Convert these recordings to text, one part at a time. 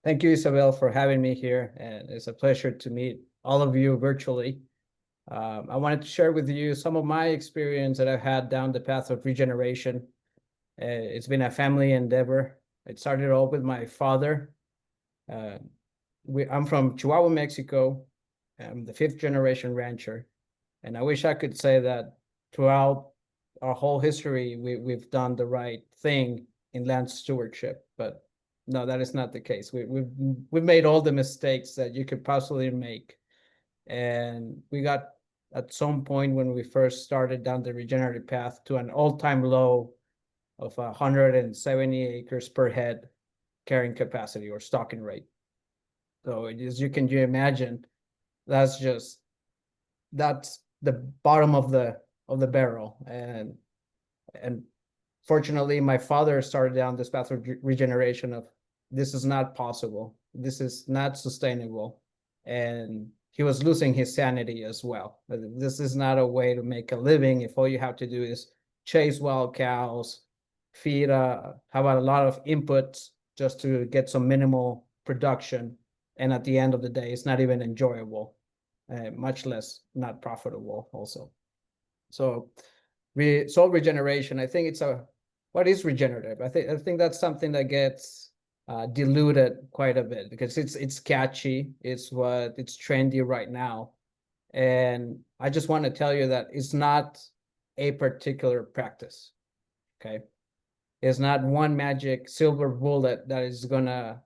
Thank you, Isabel, for having me here, and it's a pleasure to meet all of you virtually. I wanted to share with you some of my experience that I've had down the path of regeneration. It's been a family endeavor. It started all with my father. Uh, I'm from Chihuahua, Mexico. I'm the fifth generation rancher, and I wish I could say that throughout our whole history, we've done the right thing in land stewardship, but no, that is not the case. We've made all the mistakes that you could possibly make, and we got at some point when we first started down the regenerative path to an all-time low of 170 acres per head carrying capacity or stocking rate. So as you can imagine, that's the bottom of the barrel, and fortunately my father started down this path of regeneration of this is not possible, this is not sustainable, and he was losing his sanity as well. This is not a way to make a living if all you have to do is chase wild cows, feed have a lot of inputs just to get some minimal production, and at the end of the day it's not even enjoyable, much less not profitable also. So soil regeneration, I think what is regenerative? I think that's something that gets diluted quite a bit because it's catchy, it's trendy right now, and I just want to tell you that it's not a particular practice. Okay, it's not one magic silver bullet that is gonna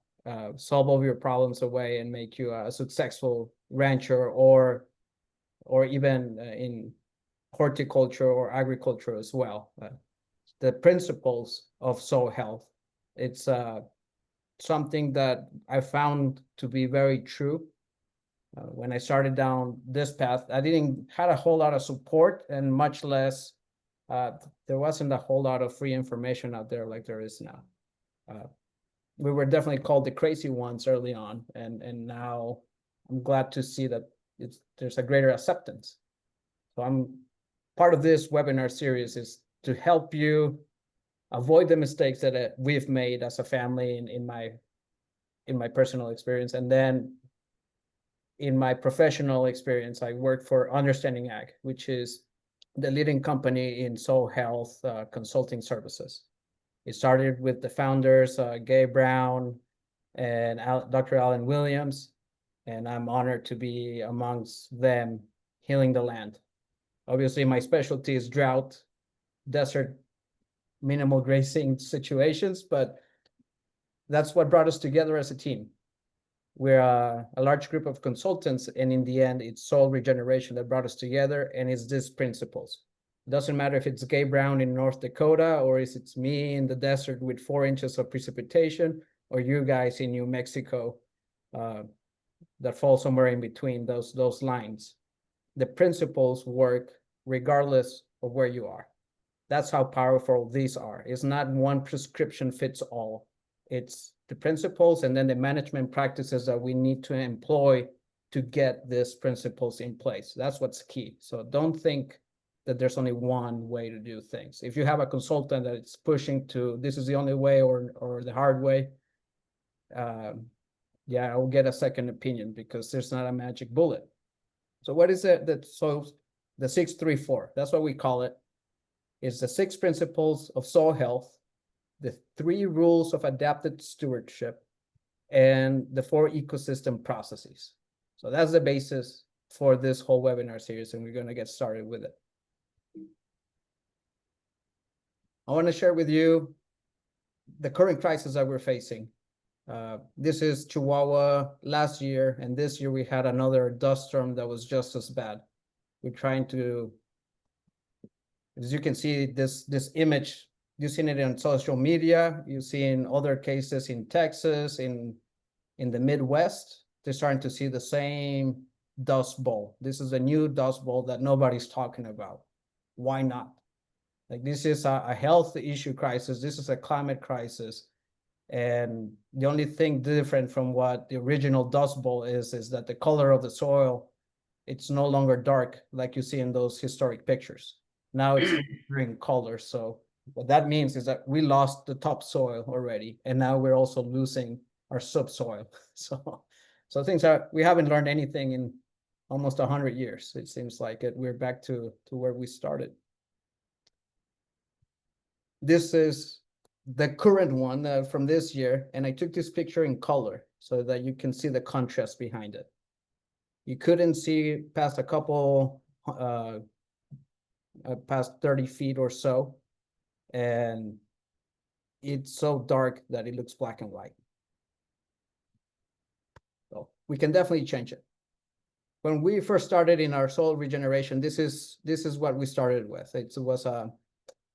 solve all your problems away and make you a successful rancher or even in horticulture or agriculture as well. The principles of soil health, it's something that I found to be very true. When I started down this path, I didn't had a whole lot of support, and much less there wasn't a whole lot of free information out there like there is now. We were definitely called the crazy ones early on, and now I'm glad to see that there's a greater acceptance. So I'm part of this webinar series is to help you avoid the mistakes that we've made as a family in my personal experience, and then in my professional experience, I work for Understanding Ag, which is the leading company in soil health consulting services. It started with the founders, Gabe Brown and Dr. Alan Williams, and I'm honored to be amongst them healing the land. Obviously, my specialty is drought, desert, minimal grazing situations, but that's what brought us together as a team. We're a large group of consultants, and in the end, it's soil regeneration that brought us together, and it's these principles. It doesn't matter if it's Gabe Brown in North Dakota, or if it's me in the desert with 4 inches of precipitation, or you guys in New Mexico that fall somewhere in between those lines. The principles work regardless of where you are. That's how powerful these are. It's not one prescription fits all. It's the principles and then the management practices that we need to employ to get these principles in place. That's what's key. So don't think that there's only one way to do things. If you have a consultant that is pushing to this is the only way or the hard way, yeah, I will get a second opinion because there's not a magic bullet. So what is it so the 634, that's what we call it, is the 6 principles of soil health, the 3 rules of adapted stewardship, and the 4 ecosystem processes. So that's the basis for this whole webinar series, and we're going to get started with it. I want to share with you the current crisis that we're facing. This is Chihuahua last year, and this year we had another dust storm that was just as bad. We're trying to, as you can see, this image, you've seen it on social media, you see in other cases in Texas, in the Midwest, they're starting to see the same dust bowl. This is a new dust bowl that nobody's talking about. Why not? Like, this is a health issue crisis. This is a climate crisis. And the only thing different from what the original dust bowl is that the color of the soil, it's no longer dark like you see in those historic pictures. Now it's green color. So what that means is that we lost the topsoil already, and now we're also losing our subsoil. So things are, we haven't learned anything in almost 100 years. It seems like it. We're back to where we started. This is the current one from this year, and I took this picture in color so that you can see the contrast behind it. You couldn't see past a couple, past 30 feet or so, and it's so dark that it looks black and white. So we can definitely change it. When we first started in our soil regeneration, this is what we started with. It was a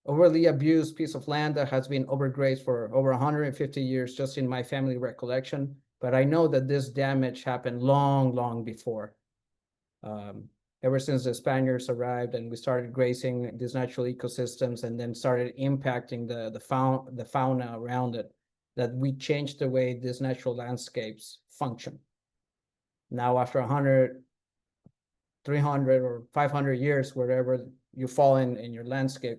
overly abused piece of land that has been overgrazed for over 150 years, just in my family recollection. But I know that this damage happened long before. Ever since the Spaniards arrived and we started grazing these natural ecosystems and then started impacting the fauna around it, that we changed the way these natural landscapes function. Now, after 100, 300, or 500 years, wherever you fall in your landscape,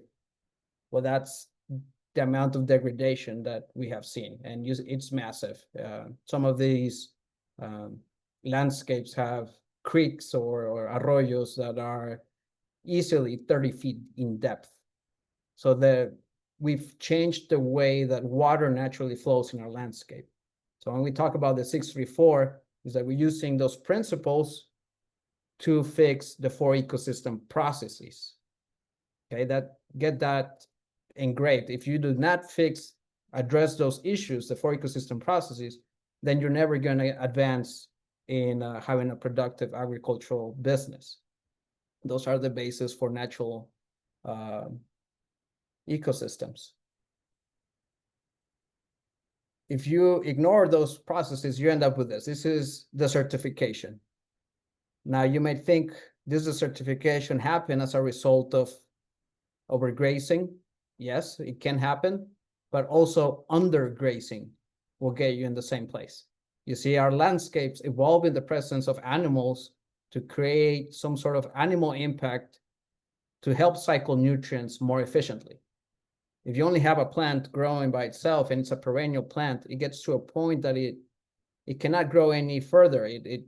well, that's the amount of degradation that we have seen, and it's massive. Some of these landscapes have creeks or arroyos that are easily 30 feet in depth. So we've changed the way that water naturally flows in our landscape. So when we talk about the 634, is that we're using those principles to fix the 4 ecosystem processes. Okay, get that engraved. If you do not address those issues, the 4 ecosystem processes, then you're never going to advance in having a productive agricultural business. Those are the basis for natural ecosystems. If you ignore those processes, you end up with this. This is desertification. Now, you might think this desertification happened as a result of overgrazing. Yes, it can happen, but also undergrazing will get you in the same place. You see, our landscapes evolve in the presence of animals to create some sort of animal impact to help cycle nutrients more efficiently. If you only have a plant growing by itself and it's a perennial plant, it gets to a point that it cannot grow any further. It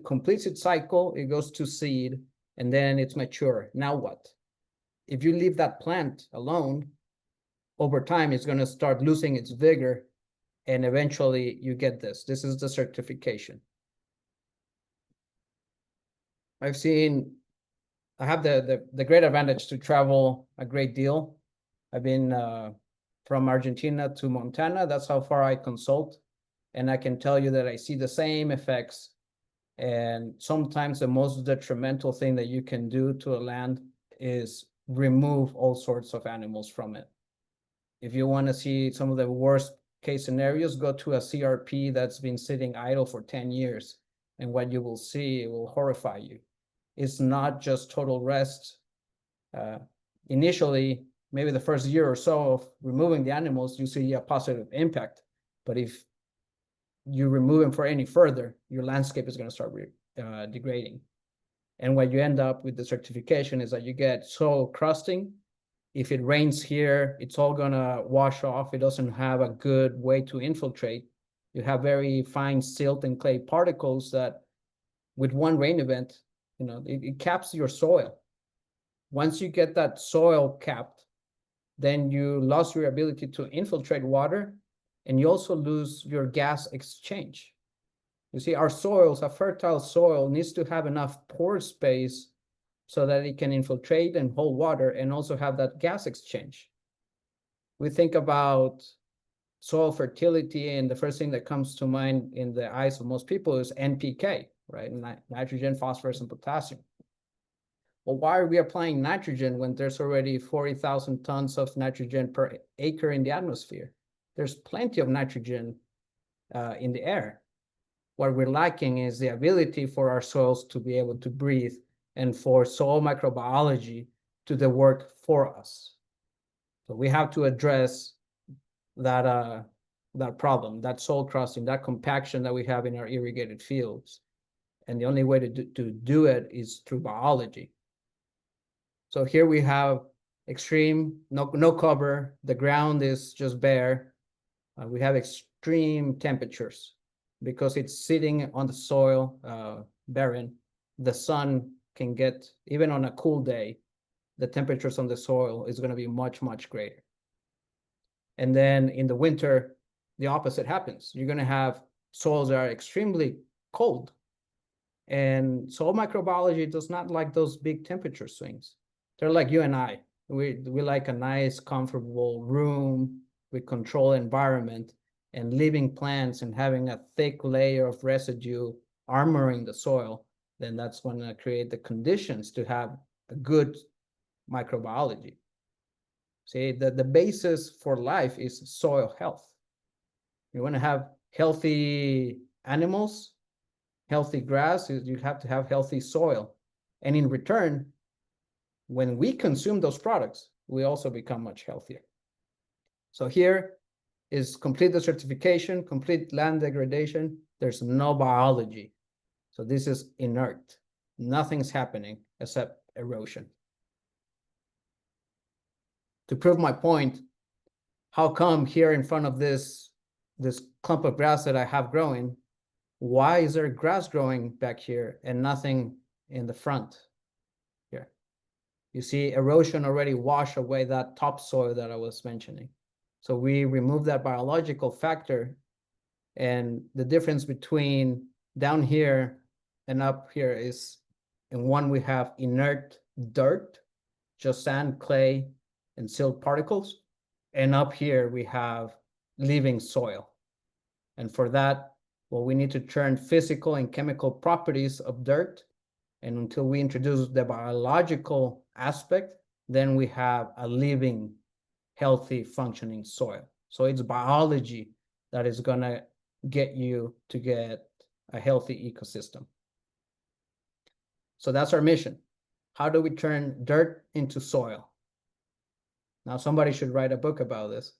completes its cycle, it goes to seed, and then it's mature. Now what? If you leave that plant alone, over time, it's going to start losing its vigor, and eventually you get this. This is desertification. I have the great advantage to travel a great deal. I've been from Argentina to Montana. That's how far I consult. And I can tell you that I see the same effects. And sometimes the most detrimental thing that you can do to a land is remove all sorts of animals from it. If you want to see some of the worst case scenarios, go to a CRP that's been sitting idle for 10 years. And what you will see, it will horrify you. It's not just total rest. Initially, maybe the first year or so of removing the animals, you see a positive impact. But if you remove them for any further, your landscape is going to start degrading. And what you end up with desertification is that you get soil crusting. If it rains here, it's all going to wash off. It doesn't have a good way to infiltrate. You have very fine silt and clay particles that with one rain event, it caps your soil. Once you get that soil capped, then you lost your ability to infiltrate water, and you also lose your gas exchange. You see, our soils, a fertile soil, needs to have enough pore space so that it can infiltrate and hold water and also have that gas exchange. We think about soil fertility, and the first thing that comes to mind in the eyes of most people is NPK, right? Nitrogen, phosphorus, and potassium. Well, why are we applying nitrogen when there's already 40,000 tons of nitrogen per acre in the atmosphere? There's plenty of nitrogen in the air. What we're lacking is the ability for our soils to be able to breathe and for soil microbiology to do the work for us. So we have to address that problem, that soil crusting, that compaction that we have in our irrigated fields. And the only way to do it is through biology. So here we have extreme, no cover. The ground is just bare. We have extreme temperatures because it's sitting on the soil, barren. The sun can get, even on a cool day, the temperatures on the soil is going to be much, much greater. And then in the winter, the opposite happens. You're going to have soils that are extremely cold. And soil microbiology does not like those big temperature swings. They're like you and I. We like a nice, comfortable room with controlled environment, and living plants and having a thick layer of residue armoring the soil. Then that's going to create the conditions to have a good microbiology. See, the basis for life is soil health. You want to have healthy animals, healthy grass, you have to have healthy soil. And in return, when we consume those products, we also become much healthier. So here is complete desertification, complete land degradation. There's no biology. So this is inert. Nothing's happening except erosion. To prove my point, how come here in front of this clump of grass that I have growing, why is there grass growing back here and nothing in the front here? You see erosion already wash away that topsoil that I was mentioning. So we remove that biological factor, and the difference between down here and up here is, in one we have inert dirt, just sand, clay, and silt particles. And up here we have living soil. And for that, well, we need to turn physical and chemical properties of dirt. And until we introduce the biological aspect, then we have a living, healthy, functioning soil. So it's biology that is going to get you to get a healthy ecosystem. So that's our mission. How do we turn dirt into soil? Now, somebody should write a book about this.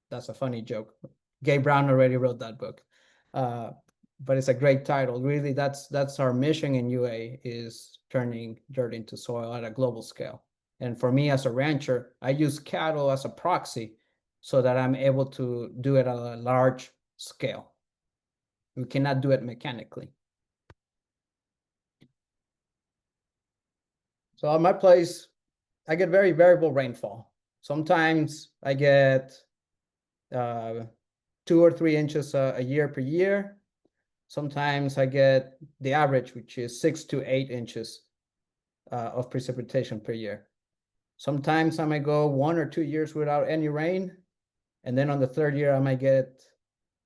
That's a funny joke. Gabe Brown already wrote that book. But it's a great title. Really, that's our mission in UA, is turning dirt into soil at a global scale. And for me as a rancher, I use cattle as a proxy so that I'm able to do it at a large scale. We cannot do it mechanically. So on my place, I get very variable rainfall. Sometimes I get 2 or 3 inches a year per year. Sometimes I get the average, which is 6 to 8 inches of precipitation per year. Sometimes I might go 1 or 2 years without any rain. And then on the third year, I might get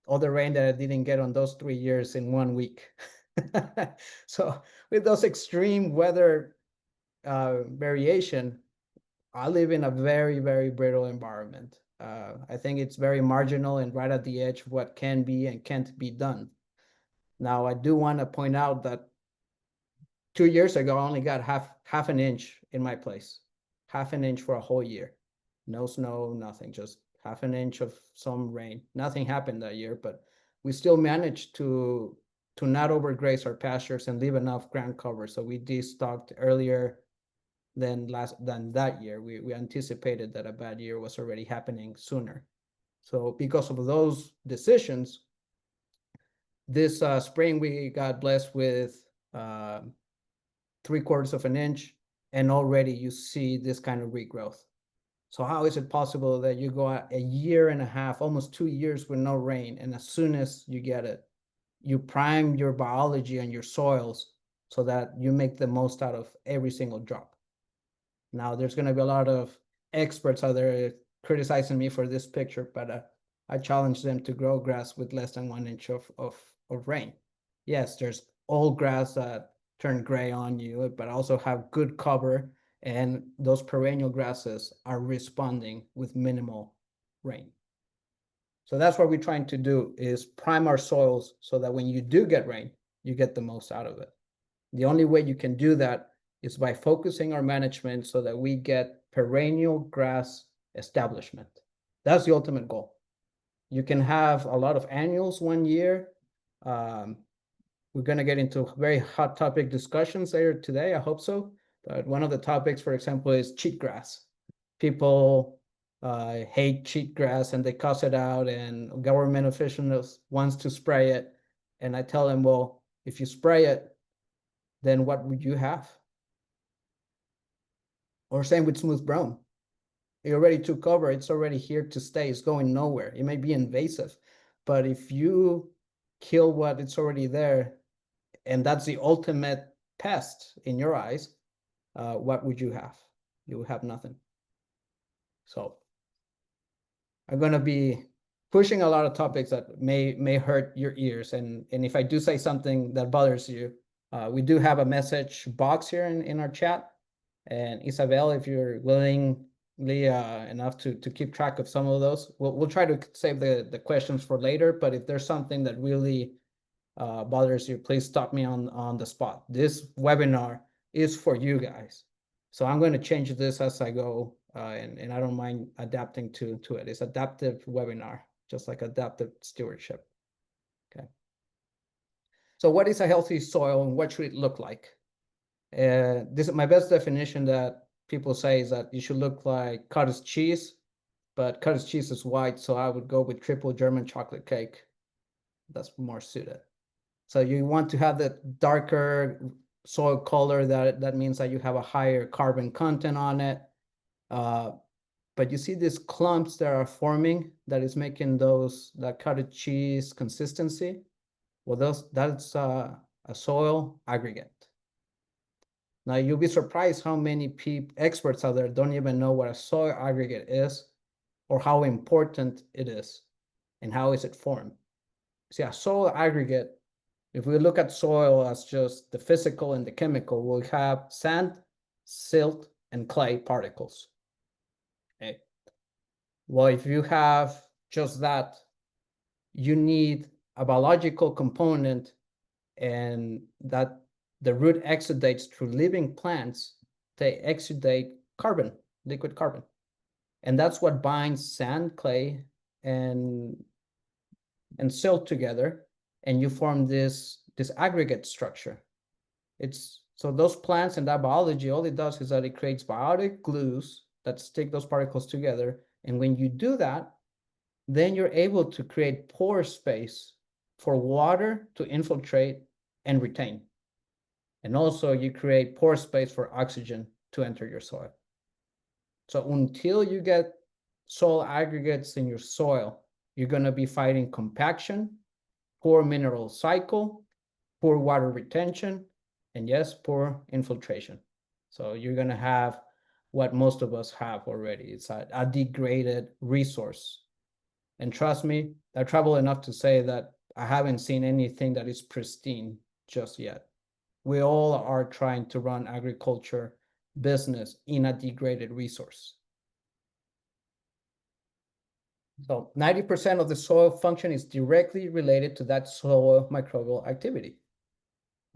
all the rain that I didn't get on those 3 years in 1 week. So with those extreme weather variation, I live in a very, very brittle environment. I think it's very marginal and right at the edge of what can be and can't be done. Now, I do want to point out that 2 years ago, I only got half an inch in my place, half an inch for a whole year. No snow, nothing, just half an inch of some rain. Nothing happened that year, but we still managed to not overgraze our pastures and leave enough ground cover. So we destocked earlier than that year. We anticipated that a bad year was already happening sooner. So because of those decisions, this spring we got blessed with 3/4 of an inch, and already you see this kind of regrowth. So how is it possible that you go a year and a half, almost 2 years with no rain, and as soon as you get it, you prime your biology and your soils so that you make the most out of every single drop? Now, there's going to be a lot of experts out there criticizing me for this picture, but I challenge them to grow grass with less than 1 inch of rain. Yes, there's old grass that turn gray on you, but also have good cover, and those perennial grasses are responding with minimal rain. So that's what we're trying to do, is prime our soils so that when you do get rain, you get the most out of it. The only way you can do that is by focusing our management so that we get perennial grass establishment. That's the ultimate goal. You can have a lot of annuals 1 year. We're going to get into very hot topic discussions later today. I hope so. But one of the topics, for example, is cheatgrass. People hate cheatgrass and they cuss it out, and government officials wants to spray it. And I tell them, well, if you spray it, then what would you have? Or same with smooth brome. It already took over. It's already here to stay. It's going nowhere. It may be invasive, but if you kill what it's already there, and that's the ultimate pest in your eyes, what would you have? You would have nothing. So I'm going to be pushing a lot of topics that may hurt your ears. And if I do say something that bothers you, we do have a message box here in our chat. And Isabel, if you're willingly enough to keep track of some of those, we'll try to save the questions for later. But if there's something that really bothers you, please stop me on the spot. This webinar is for you guys. So I'm going to change this as I go, and I don't mind adapting to it. It's adaptive webinar, just like adaptive stewardship. Okay. So what is a healthy soil and what should it look like? This is my best definition that people say is that you should look like cottage cheese, but cottage cheese is white, so I would go with triple German chocolate cake. That's more suited. So you want to have that darker soil color. That means that you have a higher carbon content on it. But you see these clumps that are forming that is making that cottage cheese consistency. Well, that's a soil aggregate. Now you'll be surprised how many experts out there don't even know what a soil aggregate is or how important it is and how is it formed. See, a soil aggregate, if we look at soil as just the physical and the chemical, we'll have sand, silt, and clay particles. Okay. Well, if you have just that, you need a biological component, and that the root exudates through living plants. They exudate carbon, liquid carbon. And that's what binds sand, clay, and silt together, and you form this aggregate structure. So those plants and that biology, all it does is that it creates biotic glues that stick those particles together. And when you do that, then you're able to create pore space for water to infiltrate and retain. And also you create pore space for oxygen to enter your soil. So until you get soil aggregates in your soil, you're going to be fighting compaction, poor mineral cycle, poor water retention, and yes, poor infiltration. So you're going to have what most of us have already. It's a degraded resource. And trust me, I travel enough to say that I haven't seen anything that is pristine just yet. We all are trying to run agriculture business in a degraded resource. So 90% of the soil function is directly related to that soil microbial activity.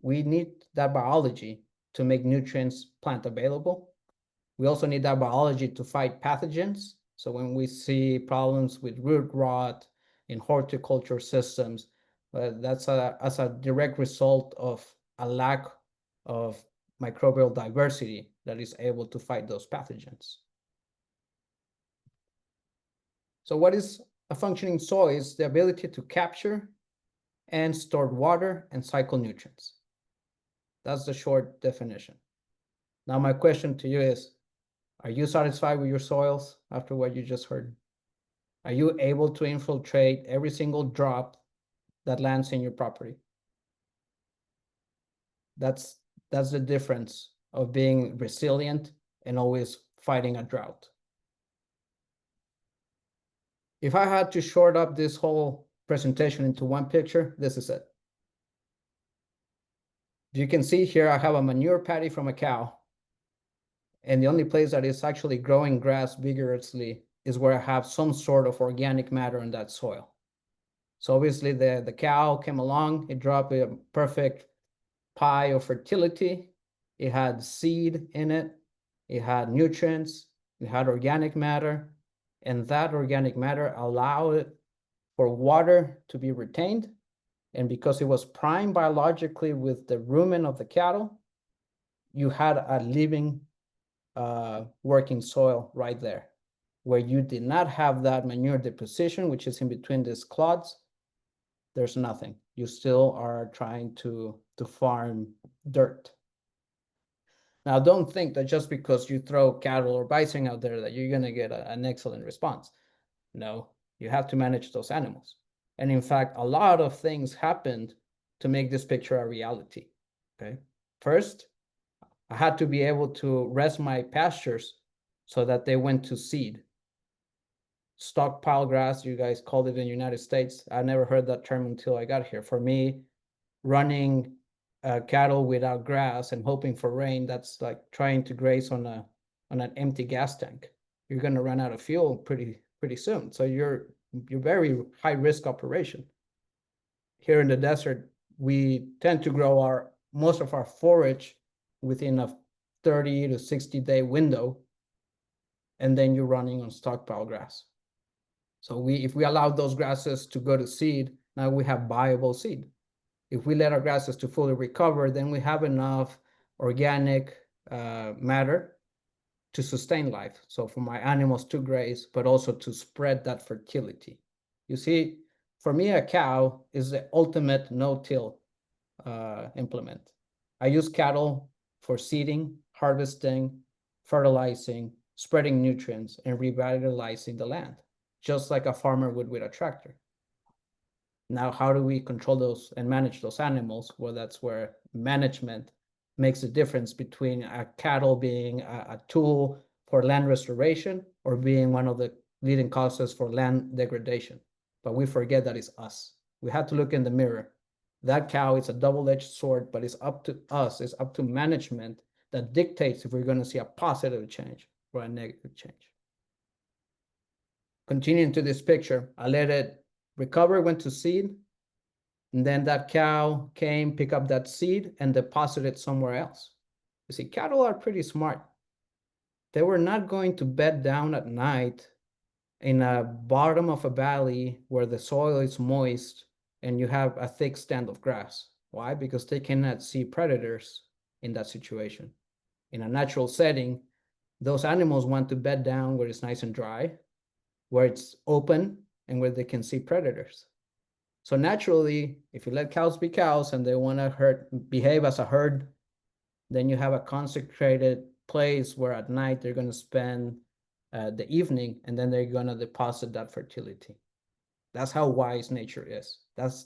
We need that biology to make nutrients plant available. We also need that biology to fight pathogens. So when we see problems with root rot in horticulture systems, that's as a direct result of a lack of microbial diversity that is able to fight those pathogens. So what is a functioning soil? Is the ability to capture and store water and cycle nutrients. That's the short definition. Now my question to you is, are you satisfied with your soils after what you just heard? Are you able to infiltrate every single drop that lands in your property? That's the difference of being resilient and always fighting a drought. If I had to short up this whole presentation into one picture, this is it. You can see here I have a manure patty from a cow. And the only place that is actually growing grass vigorously is where I have some sort of organic matter in that soil. So obviously the cow came along, it dropped a perfect pie of fertility. It had seed in it, it had nutrients, it had organic matter, and that organic matter allowed for water to be retained. And because it was primed biologically with the rumen of the cattle, you had a living working soil right there. where you did not have that manure deposition, which is in between these clods, there's nothing. You still are trying to farm dirt. Now, don't think that just because you throw cattle or bison out there that you're going to get an excellent response. No, you have to manage those animals. And in fact, a lot of things happened to make this picture a reality. Okay. First, I had to be able to rest my pastures so that they went to seed. Stockpile grass, you guys called it in the United States. I never heard that term until I got here. For me, running cattle without grass and hoping for rain, that's like trying to graze on an empty gas tank. You're going to run out of fuel pretty soon. So you're very high risk operation. Here in the desert, we tend to grow most of our forage within a 30 to 60 day window, and then you're running on stockpile grass. So if we allow those grasses to go to seed, now we have viable seed. If we let our grasses to fully recover, then we have enough organic matter to sustain life. So for my animals to graze, but also to spread that fertility. You see, for me, a cow is the ultimate no-till implement. I use cattle for seeding, harvesting, fertilizing, spreading nutrients, and revitalizing the land, just like a farmer would with a tractor. Now, how do we control those and manage those animals? Well, that's where management makes a difference between a cattle being a tool for land restoration or being one of the leading causes for land degradation. But we forget that it's us. We have to look in the mirror. That cow is a double-edged sword, but it's up to us, it's up to management that dictates if we're going to see a positive change or a negative change. Continuing to this picture, I let it recover, went to seed, and then that cow came, pick up that seed, and deposit it somewhere else. You see, cattle are pretty smart. They were not going to bed down at night in a bottom of a valley where the soil is moist and you have a thick stand of grass. Why? Because they cannot see predators in that situation. In a natural setting, those animals want to bed down where it's nice and dry, where it's open, and where they can see predators. So naturally, if you let cows be cows and they want to behave as a herd, then you have a consecrated place where at night they're going to spend the evening, and then they're going to deposit that fertility. That's how wise nature is. That's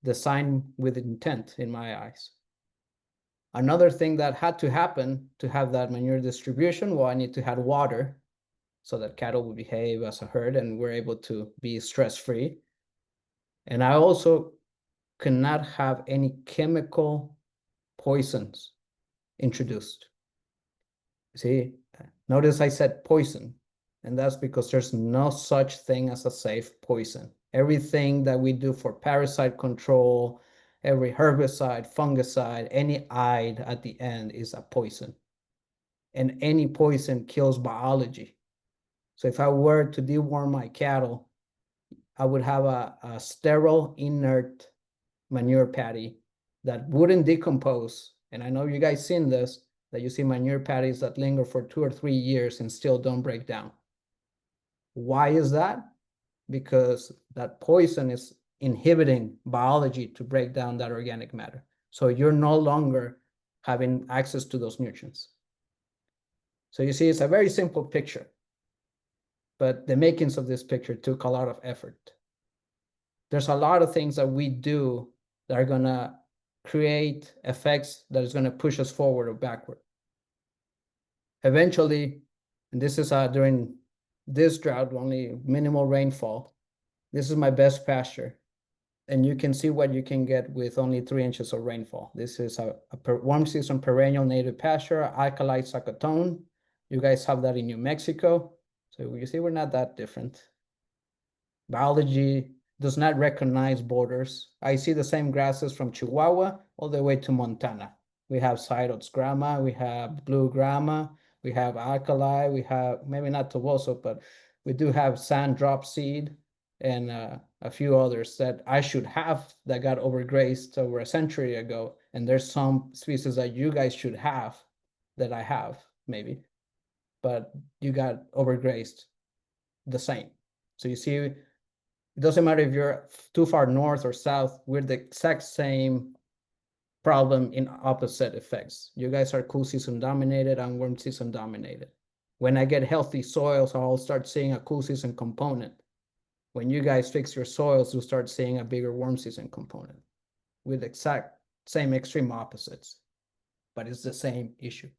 design with intent in my eyes. Another thing that had to happen to have that manure distribution, well, I need to have water so that cattle will behave as a herd and we're able to be stress-free. And I also cannot have any chemical poisons introduced. See, notice I said poison, and that's because there's no such thing as a safe poison. Everything that we do for parasite control, every herbicide, fungicide, any "ide" at the end is a poison. And any poison kills biology. So if I were to deworm my cattle, I would have a sterile, inert manure patty that wouldn't decompose. And I know you guys seen this, that you see manure patties that linger for 2 or 3 years and still don't break down. Why is that? Because that poison is inhibiting biology to break down that organic matter. So you're no longer having access to those nutrients. So you see, it's a very simple picture, but the makings of this picture took a lot of effort. There's a lot of things that we do that are going to create effects that is going to push us forward or backward. Eventually, and this is during this drought, only minimal rainfall, this is my best pasture. And you can see what you can get with only 3 inches of rainfall. This is a warm season perennial native pasture, alkali succotone. You guys have that in New Mexico. So you see, we're not that different. Biology does not recognize borders. I see the same grasses from Chihuahua all the way to Montana. We have Cytodes grama, we have blue grama, we have alkali, we have, maybe not toboso, but we do have sand drop seed and a few others that I should have that got overgrazed over a century ago. And there's some species that you guys should have that I have, maybe. but you got overgrazed the same. So you see, it doesn't matter if you're too far north or south, we're the exact same problem in opposite effects. You guys are cool season dominated, I'm warm season dominated. When I get healthy soils, I'll start seeing a cool season component. When you guys fix your soils, you'll start seeing a bigger warm season component with exact same extreme opposites, but it's the same issue.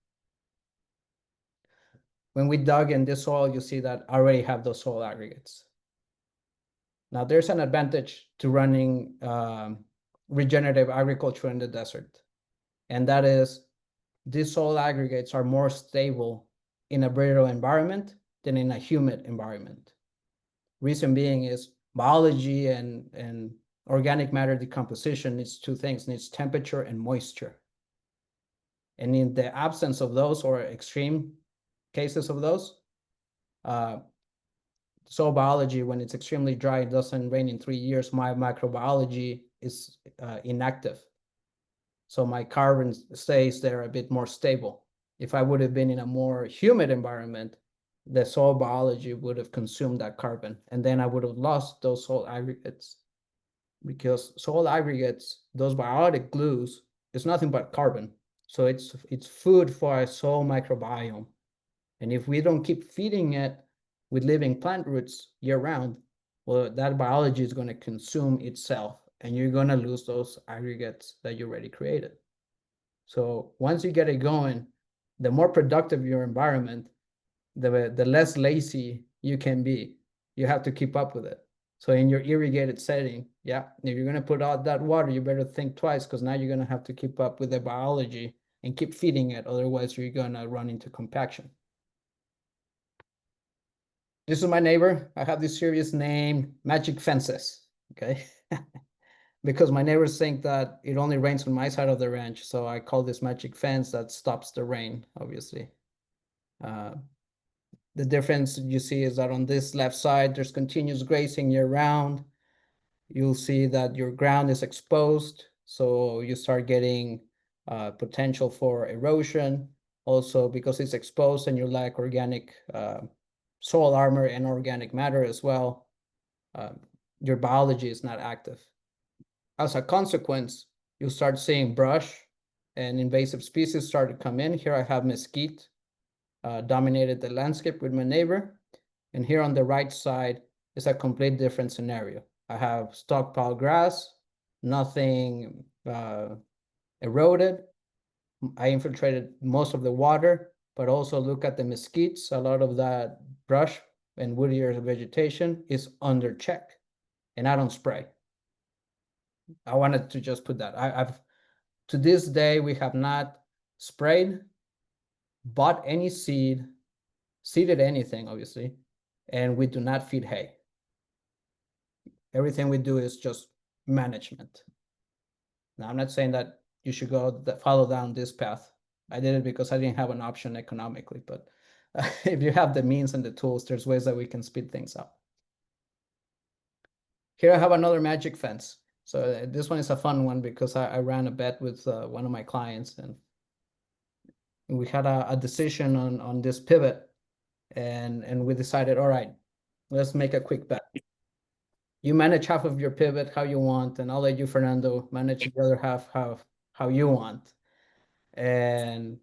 When we dug in this soil, you see that I already have those soil aggregates. Now there's an advantage to running regenerative agriculture in the desert. And that is these soil aggregates are more stable in a brittle environment than in a humid environment. Reason being is biology and organic matter decomposition needs two things, needs temperature and moisture. And in the absence of those or extreme cases of those, soil biology, when it's extremely dry, it doesn't rain in 3 years, my microbiology is inactive. So my carbon stays there a bit more stable. If I would have been in a more humid environment, the soil biology would have consumed that carbon, and then I would have lost those soil aggregates. Because soil aggregates, those biotic glues, is nothing but carbon. So it's food for a soil microbiome. And if we don't keep feeding it with living plant roots year round, well, that biology is going to consume itself, and you're going to lose those aggregates that you already created. So once you get it going, the more productive your environment, the less lazy you can be. You have to keep up with it. So in your irrigated setting, yeah, if you're going to put out that water, you better think twice, because now you're going to have to keep up with the biology and keep feeding it. Otherwise, you're going to run into compaction. This is my neighbor. I have this serious name, Magic Fences, okay? Because my neighbors think that it only rains on my side of the ranch, so I call this magic fence that stops the rain, obviously. The difference you see is that on this left side, there's continuous grazing year round. You'll see that your ground is exposed, so you start getting potential for erosion. Also, because it's exposed and you lack organic soil armor and organic matter as well, your biology is not active. As a consequence, you start seeing brush and invasive species start to come in. Here I have mesquite dominated the landscape with my neighbor. And here on the right side is a complete different scenario. I have stockpile grass, nothing eroded. I infiltrated most of the water, but also look at the mesquites. A lot of that brush and woodier vegetation is under check, and I don't spray. I wanted to just put that. I've to this day, we have not sprayed, bought any seeded anything, obviously, and we do not feed hay. Everything we do is just management. Now, I'm not saying that you should follow down this path. I did it because I didn't have an option economically, but if you have the means and the tools, there's ways that we can speed things up. Here I have another magic fence. So this one is a fun one because I ran a bet with one of my clients, and we had a decision on this pivot, and we decided, all right, let's make a quick bet. You manage half of your pivot how you want, and I'll let you, Fernando, manage the other half how you want. And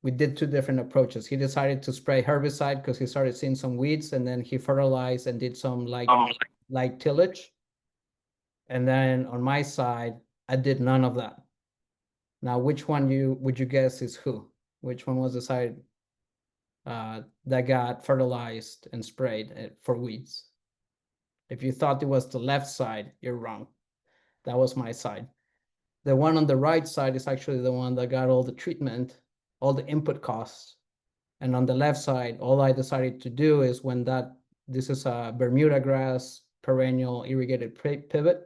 we did two different approaches. He decided to spray herbicide because he started seeing some weeds, and then he fertilized and did some light tillage. And then on my side, I did none of that. Now, which one would you guess is who? Which one was the side that got fertilized and sprayed for weeds? If you thought it was the left side, you're wrong. That was my side. The one on the right side is actually the one that got all the treatment, all the input costs. And on the left side, all I decided to do is this is a Bermuda grass perennial irrigated pivot.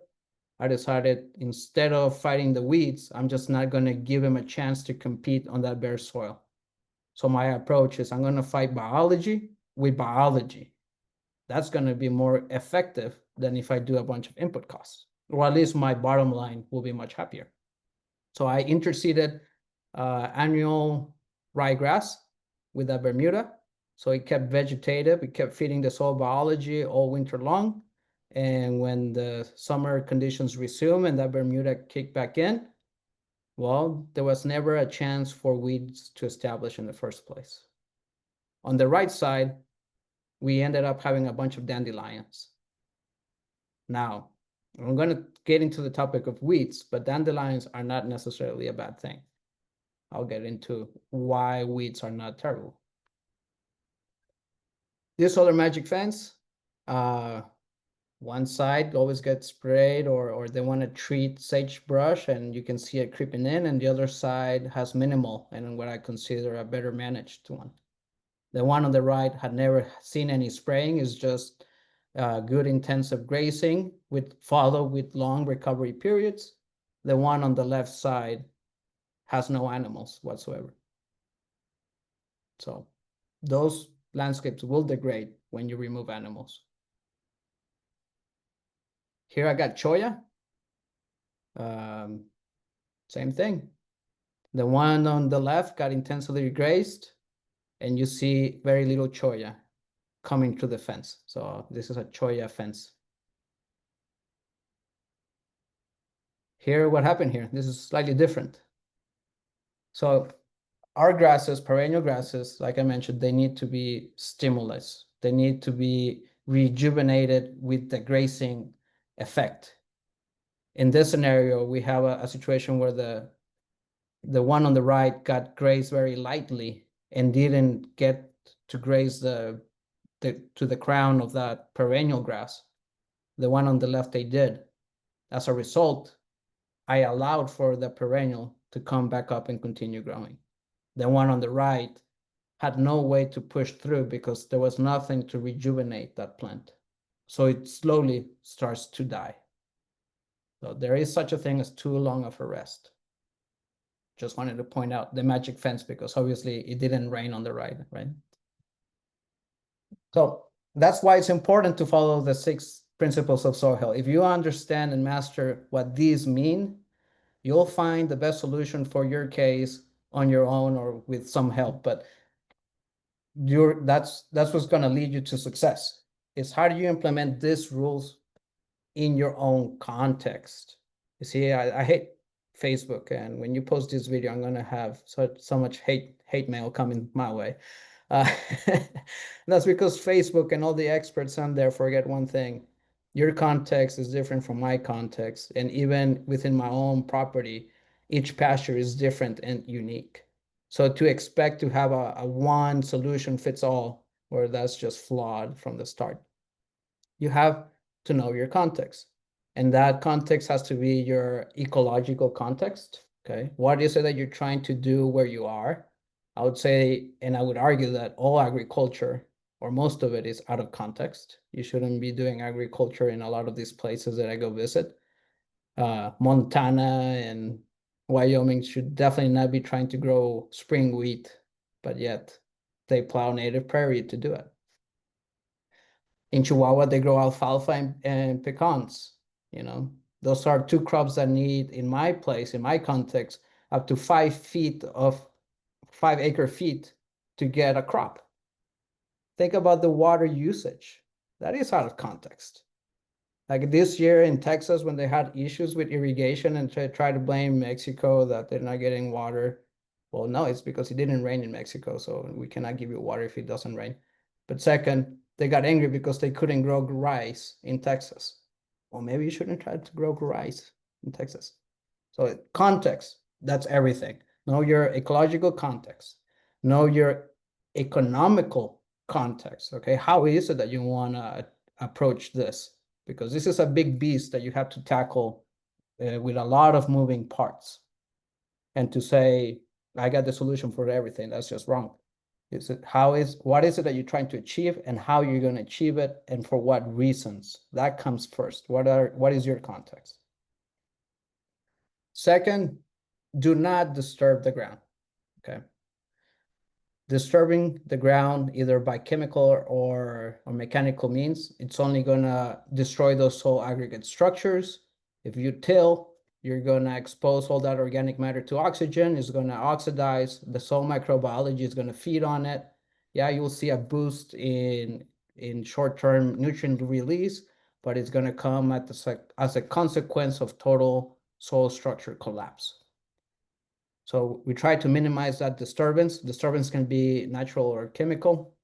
I decided instead of fighting the weeds, I'm just not going to give him a chance to compete on that bare soil. So my approach is I'm going to fight biology with biology. That's going to be more effective than if I do a bunch of input costs, or at least my bottom line will be much happier. So I interseeded annual ryegrass with a Bermuda, So it kept vegetative, it kept feeding the soil biology all winter long. And when the summer conditions resume and that Bermuda kicked back in, well, there was never a chance for weeds to establish in the first place. On the right side, we ended up having a bunch of dandelions. Now, I'm going to get into the topic of weeds, but dandelions are not necessarily a bad thing. I'll get into why weeds are not terrible. This other magic fence, one side always gets sprayed or they want to treat sagebrush and you can see it creeping in, and the other side has minimal and what I consider a better managed one. The one on the right had never seen any spraying, is just good intensive grazing followed with long recovery periods. The one on the left side has no animals whatsoever. So those landscapes will degrade when you remove animals. Here I got cholla. Same thing. The one on the left got intensively grazed, and you see very little cholla coming through the fence. So this is a cholla fence. Here, what happened here? This is slightly different. So our grasses, perennial grasses, like I mentioned, they need to be stimulus. They need to be rejuvenated with the grazing effect. In this scenario, we have a situation where the one on the right got grazed very lightly and didn't get to graze to the crown of that perennial grass. The one on the left, they did. As a result, I allowed for the perennial to come back up and continue growing. The one on the right had no way to push through because there was nothing to rejuvenate that plant. So it slowly starts to die. So there is such a thing as too long of a rest. Just wanted to point out the magic fence because obviously it didn't rain on the right? So that's why it's important to follow the 6 principles of soil health. If you understand and master what these mean, you'll find the best solution for your case on your own or with some help. But that's what's going to lead you to success. Is how do you implement these rules in your own context? You see, I hate Facebook, and when you post this video, I'm going to have so much hate mail coming my way. That's because Facebook and all the experts on there forget one thing. Your context is different from my context, and even within my own property, each pasture is different and unique. So to expect to have a one solution fits all, or that's just flawed from the start. You have to know your context, and that context has to be your ecological context. Okay, what is it that you're trying to do where you are? I would say, and I would argue that all agriculture, or most of it, is out of context. You shouldn't be doing agriculture in a lot of these places that I go visit. Montana and Wyoming should definitely not be trying to grow spring wheat, but yet they plow native prairie to do it. In Chihuahua, they grow alfalfa and pecans. Those are 2 crops that need, in my place, in my context, up to 5 acre feet to get a crop. Think about the water usage. That is out of context. Like this year in Texas, when they had issues with irrigation and try to blame Mexico that they're not getting water. Well, no, it's because it didn't rain in Mexico, so we cannot give you water if it doesn't rain. But second, they got angry because they couldn't grow rice in Texas. Well, maybe you shouldn't try to grow rice in Texas. So context, that's everything. Know your ecological context. Know your economical context, okay? How is it that you want to approach this? Because this is a big beast that you have to tackle with a lot of moving parts. And to say, I got the solution for everything, that's just wrong. What is it that you're trying to achieve and how you're going to achieve it and for what reasons? That comes first. What is your context? Second, do not disturb the ground, okay? Disturbing the ground either by chemical or mechanical means, it's only going to destroy those soil aggregate structures. If you till, you're going to expose all that organic matter to oxygen. It's going to oxidize. The soil microbiology is going to feed on it. Yeah, you'll see a boost in short-term nutrient release, but it's going to come at as a consequence of total soil structure collapse. So we try to minimize that disturbance. Disturbance can be natural or chemical.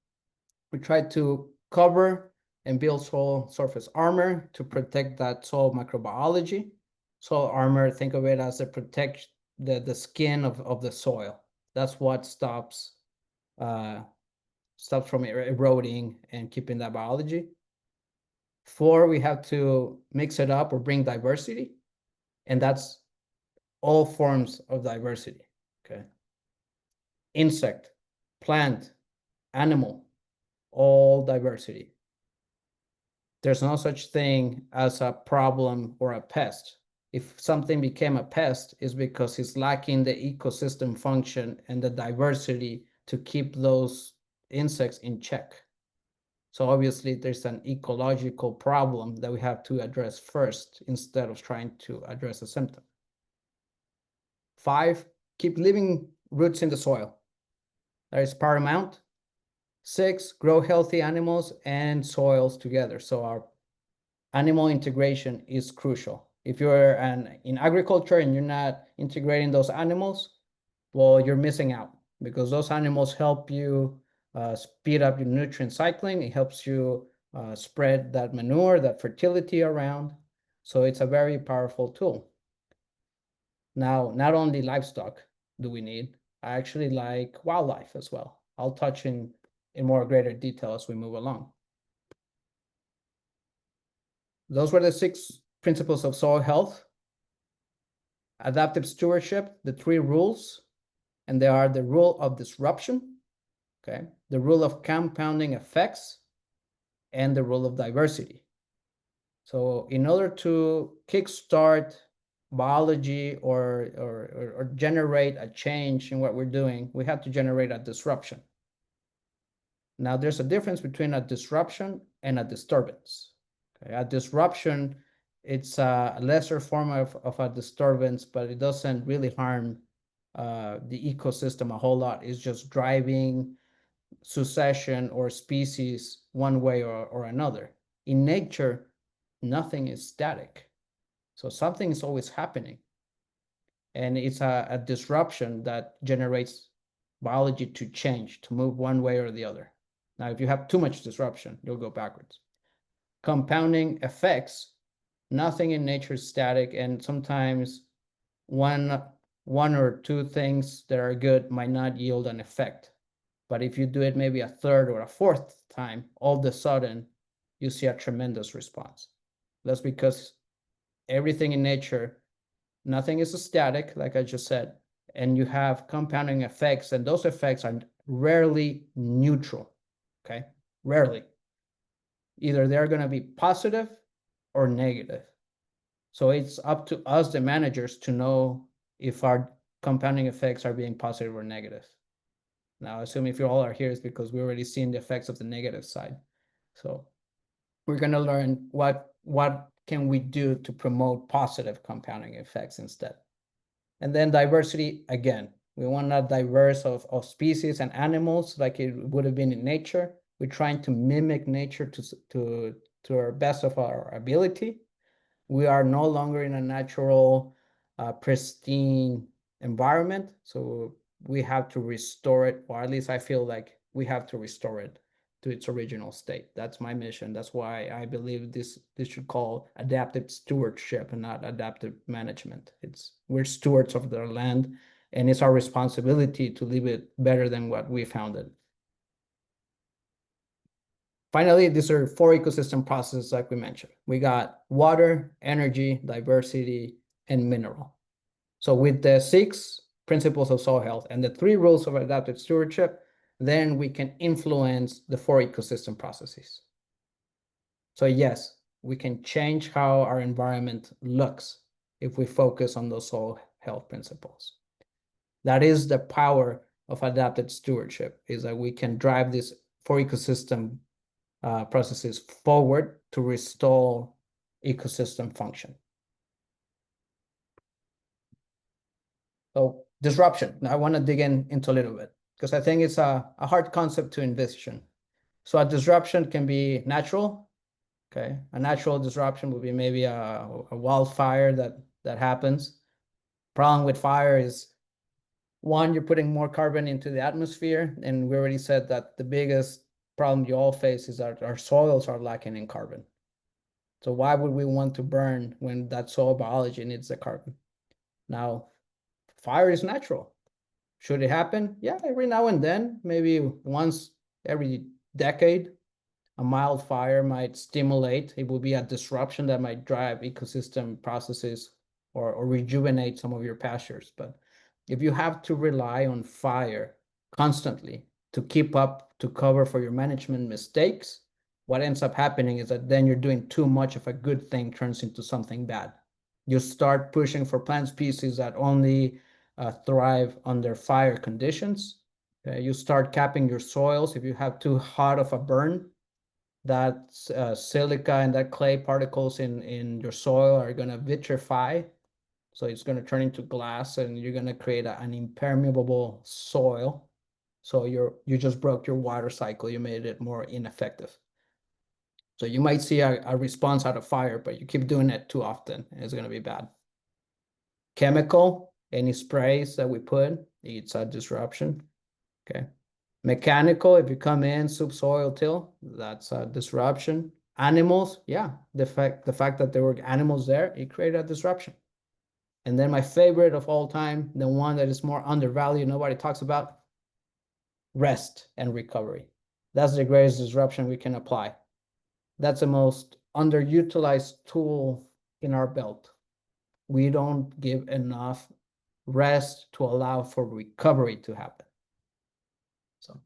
We try to cover and build soil surface armor to protect that soil microbiology. Soil armor, think of it as a protect the skin of the soil. That's what stops from eroding and keeping that biology. 4, we have to mix it up or bring diversity, and that's all forms of diversity. Okay. Insect, plant, animal, all diversity. There's no such thing as a problem or a pest. If something became a pest, it's because it's lacking the ecosystem function and the diversity to keep those insects in check. So obviously there's an ecological problem that we have to address first instead of trying to address a symptom. 5, keep living roots in the soil. That is paramount. 6, grow healthy animals and soils together. So our animal integration is crucial. If you're in agriculture and you're not integrating those animals, well, you're missing out, because those animals help you speed up your nutrient cycling. It helps you spread that manure, that fertility around. So it's a very powerful tool. Now, not only livestock do we need, I actually like wildlife as well. I'll touch in more greater detail as we move along. Those were the 6 principles of soil health. Adaptive stewardship, the 3 rules, and they are the rule of disruption, okay, the rule of compounding effects, and the rule of diversity. So in order to kickstart biology or generate a change in what we're doing, we have to generate a disruption. Now, there's a difference between a disruption and a disturbance. Okay? A disruption, it's a lesser form of a disturbance, but it doesn't really harm the ecosystem a whole lot. It's just driving succession or species one way or another. In nature, nothing is static. So something is always happening. And it's a disruption that generates biology to change, to move one way or the other. Now, if you have too much disruption, you'll go backwards. Compounding effects, nothing in nature is static, and sometimes one or 2 things that are good might not yield an effect. But if you do it maybe a 3rd or a 4th time, all of a sudden you see a tremendous response. That's because everything in nature, nothing is static, like I just said, and you have compounding effects, and those effects are rarely neutral, okay? Rarely. Either they're going to be positive or negative. So it's up to us, the managers, to know if our compounding effects are being positive or negative. Now, I assume if you all are here, it's because we're already seeing the effects of the negative side. So we're going to learn what can we do to promote positive compounding effects instead. And then diversity, again, we want a diverse of species and animals like it would have been in nature. We're trying to mimic nature to our best of our ability. We are no longer in a natural, pristine environment. So we have to restore it, or at least I feel like we have to restore it to its original state. That's my mission. That's why I believe this should call adaptive stewardship and not adaptive management. We're stewards of the land, and it's our responsibility to leave it better than what we found it. Finally, these are 4 ecosystem processes like we mentioned. We got water, energy, diversity, and mineral. So with the 6 principles of soil health and the 3 rules of adaptive stewardship, then we can influence the 4 ecosystem processes. So yes, we can change how our environment looks if we focus on those soil health principles. That is the power of adaptive stewardship, is that we can drive these 4 ecosystem processes forward to restore ecosystem function. So disruption. Now I want to dig into a little bit. because I think it's a hard concept to envision. So a disruption can be natural. Okay, a natural disruption would be maybe a wildfire that happens. Problem with fire is, one, you're putting more carbon into the atmosphere, and we already said that the biggest problem you all face is that our soils are lacking in carbon. So why would we want to burn when that soil biology needs the carbon? Now, fire is natural. Should it happen? Yeah, every now and then, maybe once every decade, a mild fire might stimulate. It will be a disruption that might drive ecosystem processes or rejuvenate some of your pastures. But if you have to rely on fire constantly to keep up, to cover for your management mistakes, what ends up happening is that then you're doing too much of a good thing turns into something bad. You start pushing for plant species that only thrive under fire conditions. You start capping your soils. If you have too hot of a burn, that silica and that clay particles in your soil are going to vitrify. So it's going to turn into glass, and you're going to create an impermeable soil. So you just broke your water cycle. You made it more ineffective. So you might see a response out of fire, but you keep doing it too often, and it's going to be bad. Chemical, any sprays that we put, it's a disruption. Okay. Mechanical, if you come in, subsoil till, that's a disruption. Animals, yeah, the fact that there were animals there, it created a disruption. And then my favorite of all time, the one that is more undervalued, nobody talks about, rest and recovery. That's the greatest disruption we can apply. That's the most underutilized tool in our belt. We don't give enough rest to allow for recovery to happen. So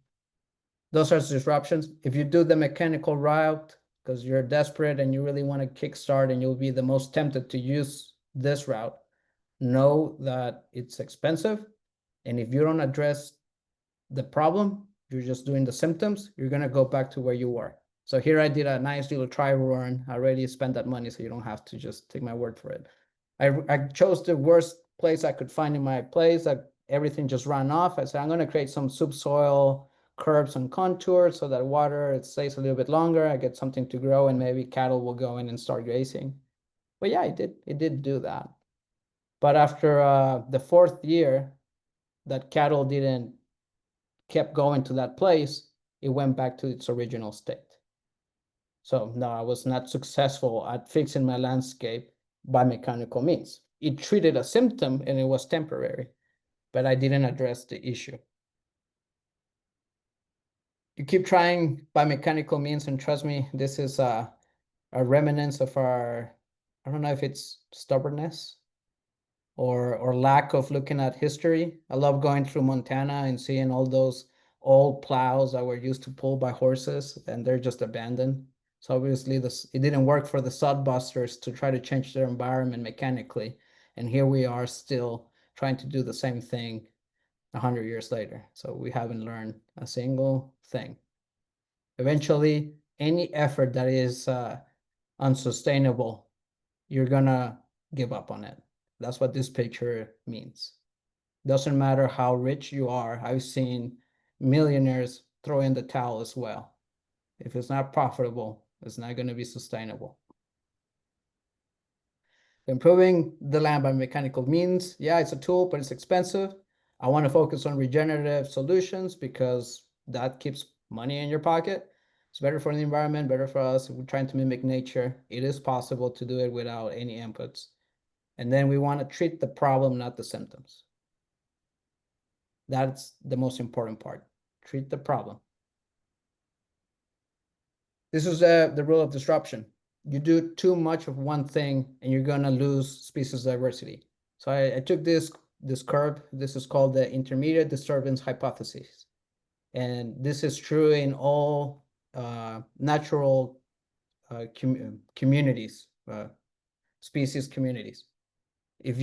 those are disruptions. If you do the mechanical route because you're desperate and you really want to kickstart and you'll be the most tempted to use this route, know that it's expensive. And if you don't address the problem, you're just doing the symptoms, you're going to go back to where you were. So here I did a nice little trial run. I already spent that money, so you don't have to just take my word for it. I chose the worst place I could find in my place that everything just ran off. I said, I'm going to create some subsoil curves and contours so that water, it stays a little bit longer. I get something to grow, and maybe cattle will go in and start grazing. But yeah, it did do that. But after the fourth year that cattle didn't kept going to that place, it went back to its original state. So no, I was not successful at fixing my landscape by mechanical means. It treated a symptom and it was temporary, but I didn't address the issue. You keep trying by mechanical means, and trust me, this is a remnants of our, I don't know if it's stubbornness or lack of looking at history. I love going through Montana and seeing all those old plows that were used to pull by horses, and they're just abandoned. So obviously it didn't work for the sodbusters to try to change their environment mechanically. And here we are still trying to do the same thing 100 years later. So we haven't learned a single thing. Eventually, any effort that is unsustainable, you're gonna give up on it. That's what this picture means. Doesn't matter how rich you are. I've seen millionaires throw in the towel as well. If it's not profitable, it's not going to be sustainable. Improving the land by mechanical means, yeah, it's a tool, but it's expensive. I want to focus on regenerative solutions because that keeps money in your pocket. It's better for the environment, better for us. We're trying to mimic nature. It is possible to do it without any inputs. And then we want to treat the problem, not the symptoms. That's the most important part. Treat the problem. This is the rule of disruption. You do too much of one thing and you're going to lose species diversity. So I took this curve. This is called the intermediate disturbance hypothesis. And this is true in all natural communities, species communities. As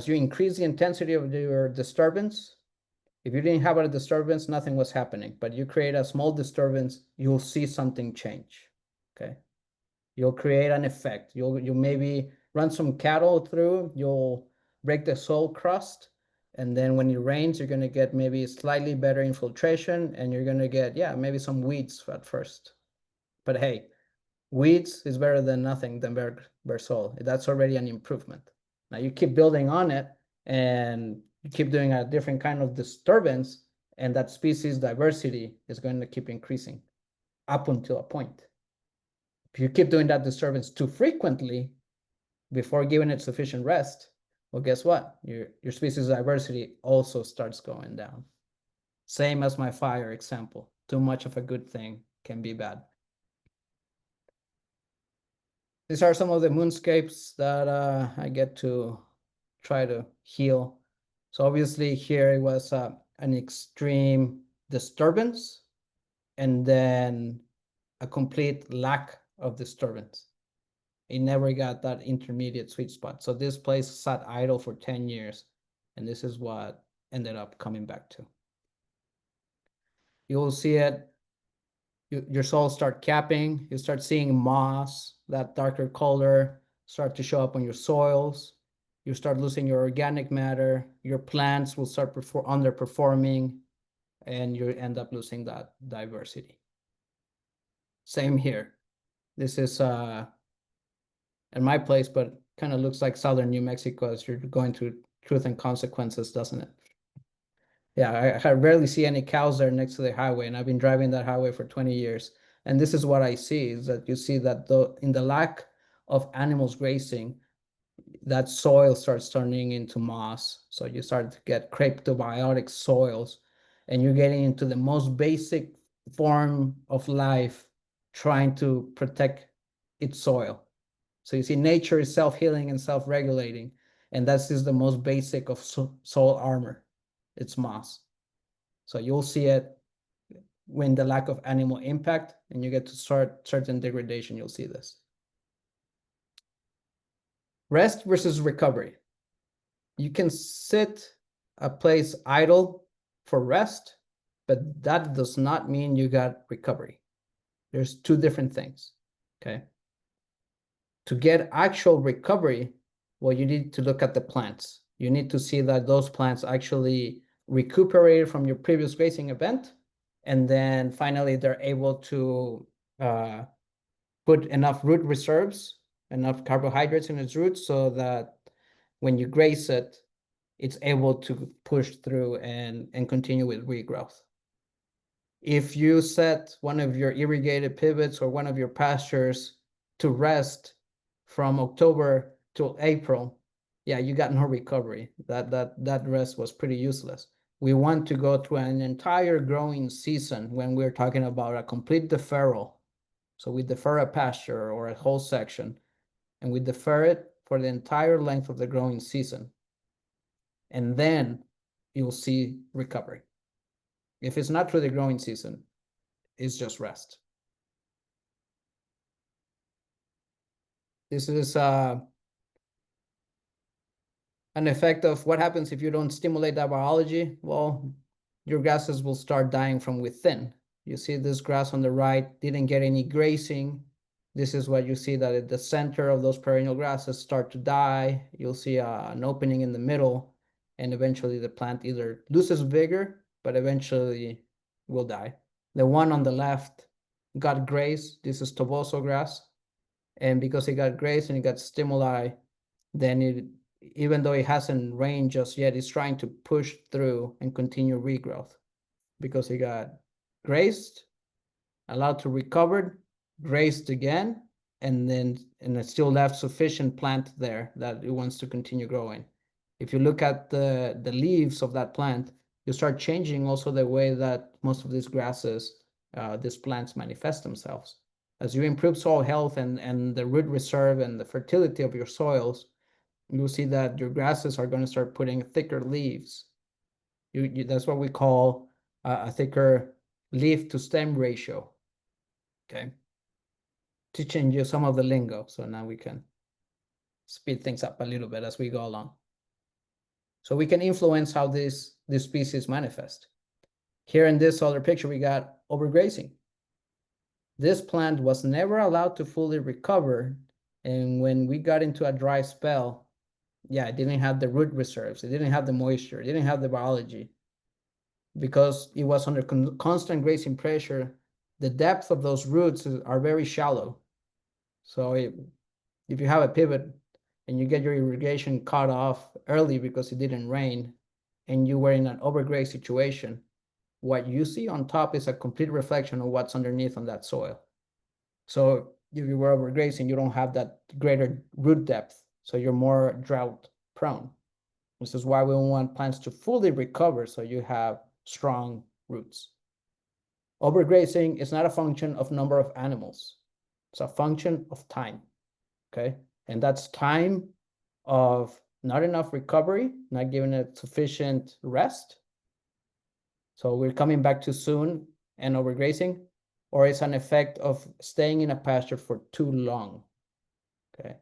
you increase the intensity of your disturbance, if you didn't have a disturbance, nothing was happening. But you create a small disturbance, you'll see something change. Okay. You'll create an effect. You'll maybe run some cattle through, you'll break the soil crust, And then when it rains, you're going to get maybe slightly better infiltration, and you're going to get, yeah, maybe some weeds at first. But hey, weeds is better than nothing than bare soil. That's already an improvement. Now you keep building on it, and you keep doing a different kind of disturbance, and that species diversity is going to keep increasing up until a point. If you keep doing that disturbance too frequently before giving it sufficient rest, well, guess what? Your species diversity also starts going down. Same as my fire example. Too much of a good thing can be bad. These are some of the moonscapes that I get to try to heal. So obviously here it was an extreme disturbance and then a complete lack of disturbance. It never got that intermediate sweet spot. So this place sat idle for 10 years, and this is what ended up coming back to. You will see it, your soil start capping, you start seeing moss, that darker color start to show up on your soils. You start losing your organic matter, your plants will start underperforming, and you end up losing that diversity. Same here. This is in my place, but kind of looks like southern New Mexico as you're going through Truth and Consequences, doesn't it? Yeah, I rarely see any cows there next to the highway, and I've been driving that highway for 20 years. And this is what I see, is that you see that in the lack of animals grazing, that soil starts turning into moss. So you start to get cryptobiotic soils, and you're getting into the most basic form of life trying to protect its soil. So you see, nature is self-healing and self-regulating, and that's just the most basic of soil armor. It's moss. So you'll see it when the lack of animal impact, and you get to start certain degradation, you'll see this. Rest versus recovery. You can sit a place idle for rest, but that does not mean you got recovery. There's two different things, okay? To get actual recovery, well, you need to look at the plants. You need to see that those plants actually recuperated from your previous grazing event, and then finally they're able to put enough root reserves, enough carbohydrates in its roots, so that when you graze it, it's able to push through and continue with regrowth. If you set one of your irrigated pivots or one of your pastures to rest from October to April, yeah, you got no recovery. That rest was pretty useless. We want to go through an entire growing season when we're talking about a complete deferral. So we defer a pasture or a whole section, and we defer it for the entire length of the growing season. And then you'll see recovery. If it's not through the growing season, it's just rest. This is an effect of what happens if you don't stimulate that biology. Well, your grasses will start dying from within. You see this grass on the right didn't get any grazing. This is what you see, that at the center of those perennial grasses start to die. You'll see an opening in the middle, and eventually the plant either loses vigor, but eventually will die. The one on the left got grazed. This is toboso grass. And because it got grazed and it got stimuli, then it, even though it hasn't rained just yet, it's trying to push through and continue regrowth because it got grazed, allowed to recover, grazed again, and it still left sufficient plant there that it wants to continue growing. If you look at the leaves of that plant, you start changing also the way that most of these grasses, these plants manifest themselves. As you improve soil health and the root reserve and the fertility of your soils, you'll see that your grasses are going to start putting thicker leaves. That's what we call a thicker leaf to stem ratio. Okay. Teaching you some of the lingo, so now we can speed things up a little bit as we go along. So we can influence how this species manifest. Here in this other picture, we got overgrazing. This plant was never allowed to fully recover, and when we got into a dry spell, yeah, it didn't have the root reserves, it didn't have the moisture, it didn't have the biology. Because it was under constant grazing pressure, the depth of those roots are very shallow. So if you have a pivot and you get your irrigation cut off early because it didn't rain, and you were in an overgrazed situation, what you see on top is a complete reflection of what's underneath on that soil. So if you were overgrazing, you don't have that greater root depth, so you're more drought prone. This is why we want plants to fully recover, so you have strong roots. Overgrazing is not a function of number of animals. It's a function of time, okay? And that's time of not enough recovery, not giving it sufficient rest. So we're coming back too soon and overgrazing, or it's an effect of staying in a pasture for too long, okay?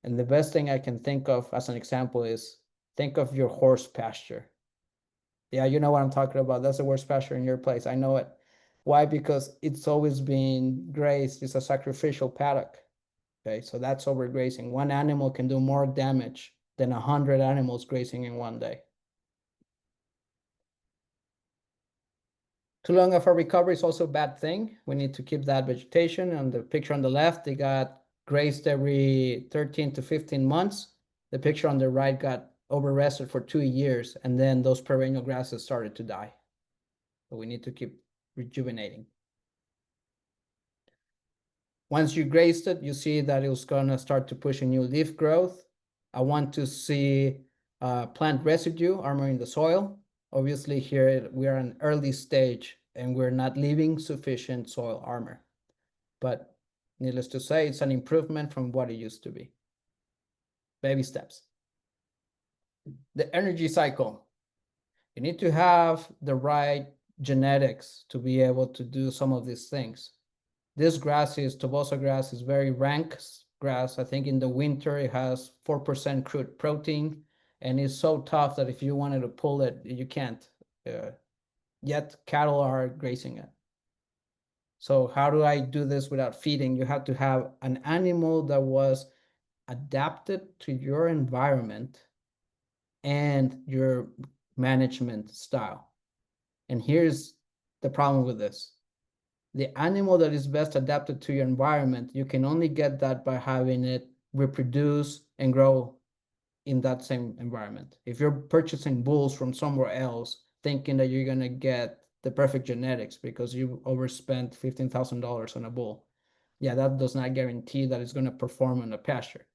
And the best thing I can think of as an example is think of your horse pasture. Yeah, you know what I'm talking about. That's the worst pasture in your place. I know it. Why? Because it's always been grazed. It's a sacrificial paddock. Okay, so that's overgrazing. One animal can do more damage than 100 animals grazing in one day. Too long of a recovery is also a bad thing. We need to keep that vegetation. On the picture on the left, they got grazed every 13 to 15 months. The picture on the right got over-rested for 2 years, and then those perennial grasses started to die. So we need to keep rejuvenating. Once you grazed it, you see that it was gonna start to push a new leaf growth. I want to see plant residue armoring the soil. Obviously here we are in early stage and we're not leaving sufficient soil armor. But needless to say, it's an improvement from what it used to be. Baby steps. The energy cycle. You need to have the right genetics to be able to do some of these things. This grass is toboso grass, is very rank grass. I think in the winter it has 4% crude protein, and it's so tough that if you wanted to pull it, you can't. Yet cattle are grazing it. So how do I do this without feeding? You have to have an animal that was adapted to your environment and your management style. And here's the problem with this. The animal that is best adapted to your environment, you can only get that by having it reproduce and grow in that same environment. If you're purchasing bulls from somewhere else, thinking that you're gonna get the perfect genetics because you overspent $15,000 on a bull, yeah, that does not guarantee that it's gonna perform in a pasture.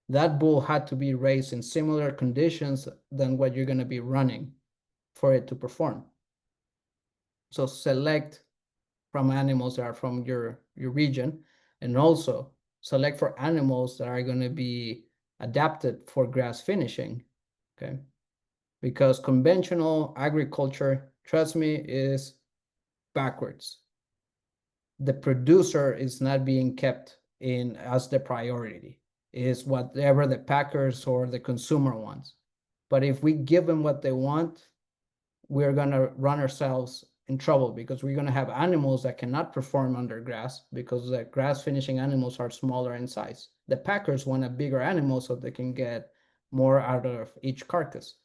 That bull had to be raised in similar conditions than what you're gonna be running for it to perform. So select from animals that are from your region, and also select for animals that are going to be adapted for grass finishing, okay? Because conventional agriculture, trust me, is backwards. The producer is not being kept in as the priority. It is whatever the packers or the consumer wants. But if we give them what they want, we're going to run ourselves in trouble because we're going to have animals that cannot perform under grass because the grass finishing animals are smaller in size. The packers want a bigger animal so they can get more out of each carcass.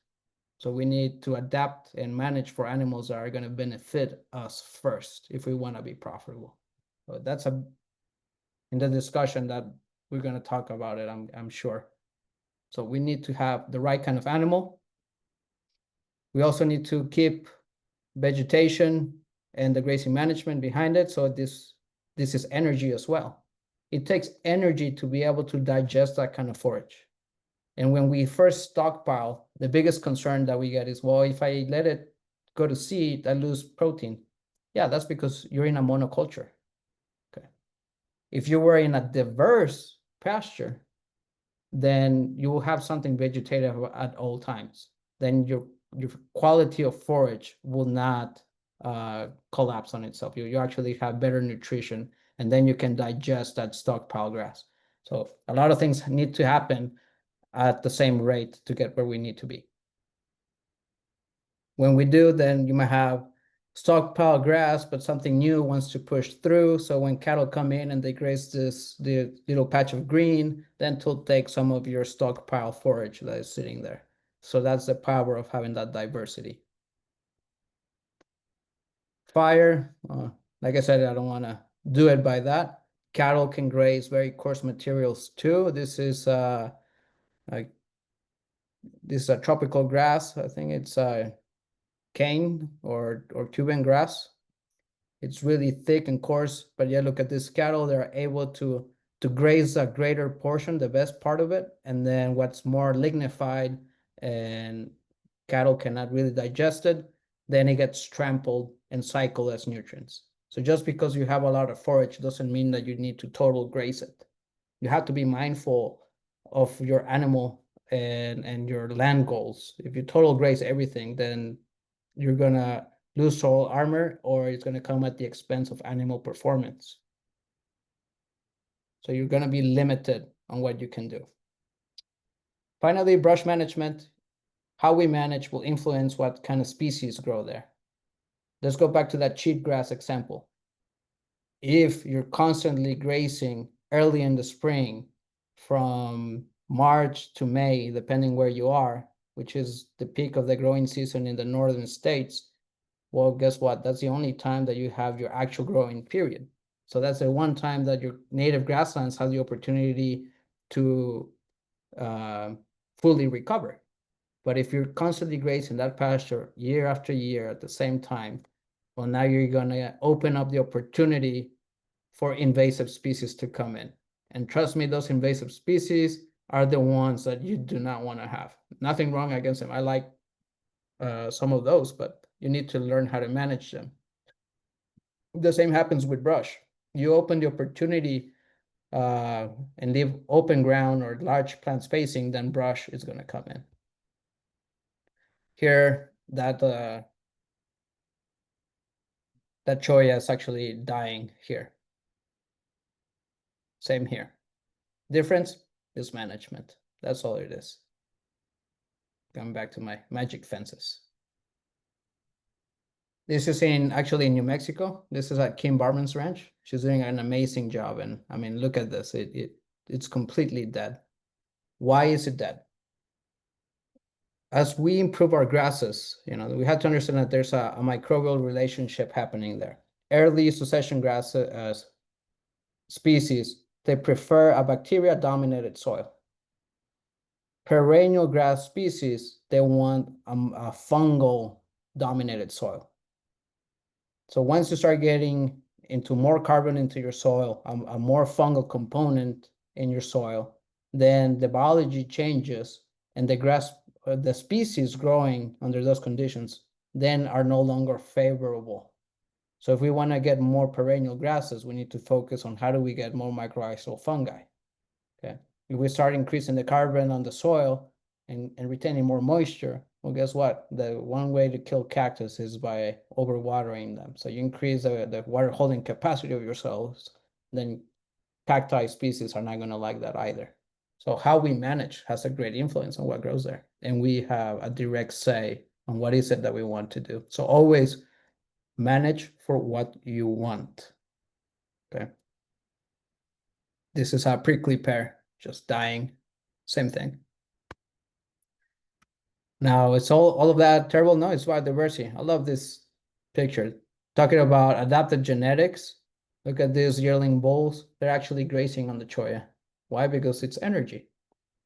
So we need to adapt and manage for animals that are going to benefit us first if we want to be profitable. So that's in the discussion that we're going to talk about it, I'm sure. So we need to have the right kind of animal. We also need to keep vegetation and the grazing management behind it. So this is energy as well. It takes energy to be able to digest that kind of forage. And when we first stockpile, the biggest concern that we get is, well, if I let it go to seed, I lose protein. Yeah, that's because you're in a monoculture. Okay. If you were in a diverse pasture, then you will have something vegetative at all times. Then your quality of forage will not collapse on itself. You actually have better nutrition, and then you can digest that stockpile grass. So a lot of things need to happen at the same rate to get where we need to be. When we do, then you might have stockpile grass, but something new wants to push through. So when cattle come in and they graze the little patch of green, then it'll take some of your stockpile forage that is sitting there. So that's the power of having that diversity. Fire, like I said, I don't want to do it by that. Cattle can graze very coarse materials too. This is a tropical grass. I think it's cane or Cuban grass. It's really thick and coarse, but yeah, look at this cattle. They're able to graze a greater portion, the best part of it, and then what's more lignified and cattle cannot really digest it, then it gets trampled and cycled as nutrients. So just because you have a lot of forage doesn't mean that you need to total graze it. You have to be mindful of your animal and your land goals. If you total graze everything, then you're gonna lose soil armor, or it's gonna come at the expense of animal performance. So you're gonna be limited on what you can do. Finally, brush management. How we manage will influence what kind of species grow there. Let's go back to that cheatgrass example. If you're constantly grazing early in the spring from March to May, depending where you are, which is the peak of the growing season in the northern states, well, guess what? That's the only time that you have your actual growing period. So that's the one time that your native grasslands have the opportunity to fully recover. But if you're constantly grazing that pasture year after year at the same time, well, now you're going to open up the opportunity for invasive species to come in. And trust me, those invasive species are the ones that you do not want to have. Nothing wrong against them. I like some of those, but you need to learn how to manage them. The same happens with brush. You open the opportunity and leave open ground or large plant spacing, then brush is going to come in. Here, that cholla is actually dying here. Same here. Difference is management. That's all it is. Going back to my magic fences. This is actually in New Mexico. This is at Kim Barman's ranch. She's doing an amazing job. And I mean, look at this. It's completely dead. Why is it dead? As we improve our grasses, we have to understand that there's a microbial relationship happening there. Early succession grass species, they prefer a bacteria-dominated soil. Perennial grass species, they want a fungal-dominated soil. So once you start getting into more carbon into your soil, a more fungal component in your soil, then the biology changes, and the species growing under those conditions then are no longer favorable. So if we want to get more perennial grasses, we need to focus on how do we get more mycorrhizal fungi. Okay. If we start increasing the carbon on the soil and retaining more moisture, well, guess what? The one way to kill cactus is by overwatering them. So you increase the water holding capacity of your soils, then cacti species are not going to like that either. So how we manage has a great influence on what grows there. And we have a direct say on what is it that we want to do. So always manage for what you want. Okay. This is a prickly pear just dying. Same thing. Now, it's all of that terrible? No, it's biodiversity. I love this picture. Talking about adapted genetics. Look at these yearling bulls. They're actually grazing on the cholla. Why? Because it's energy.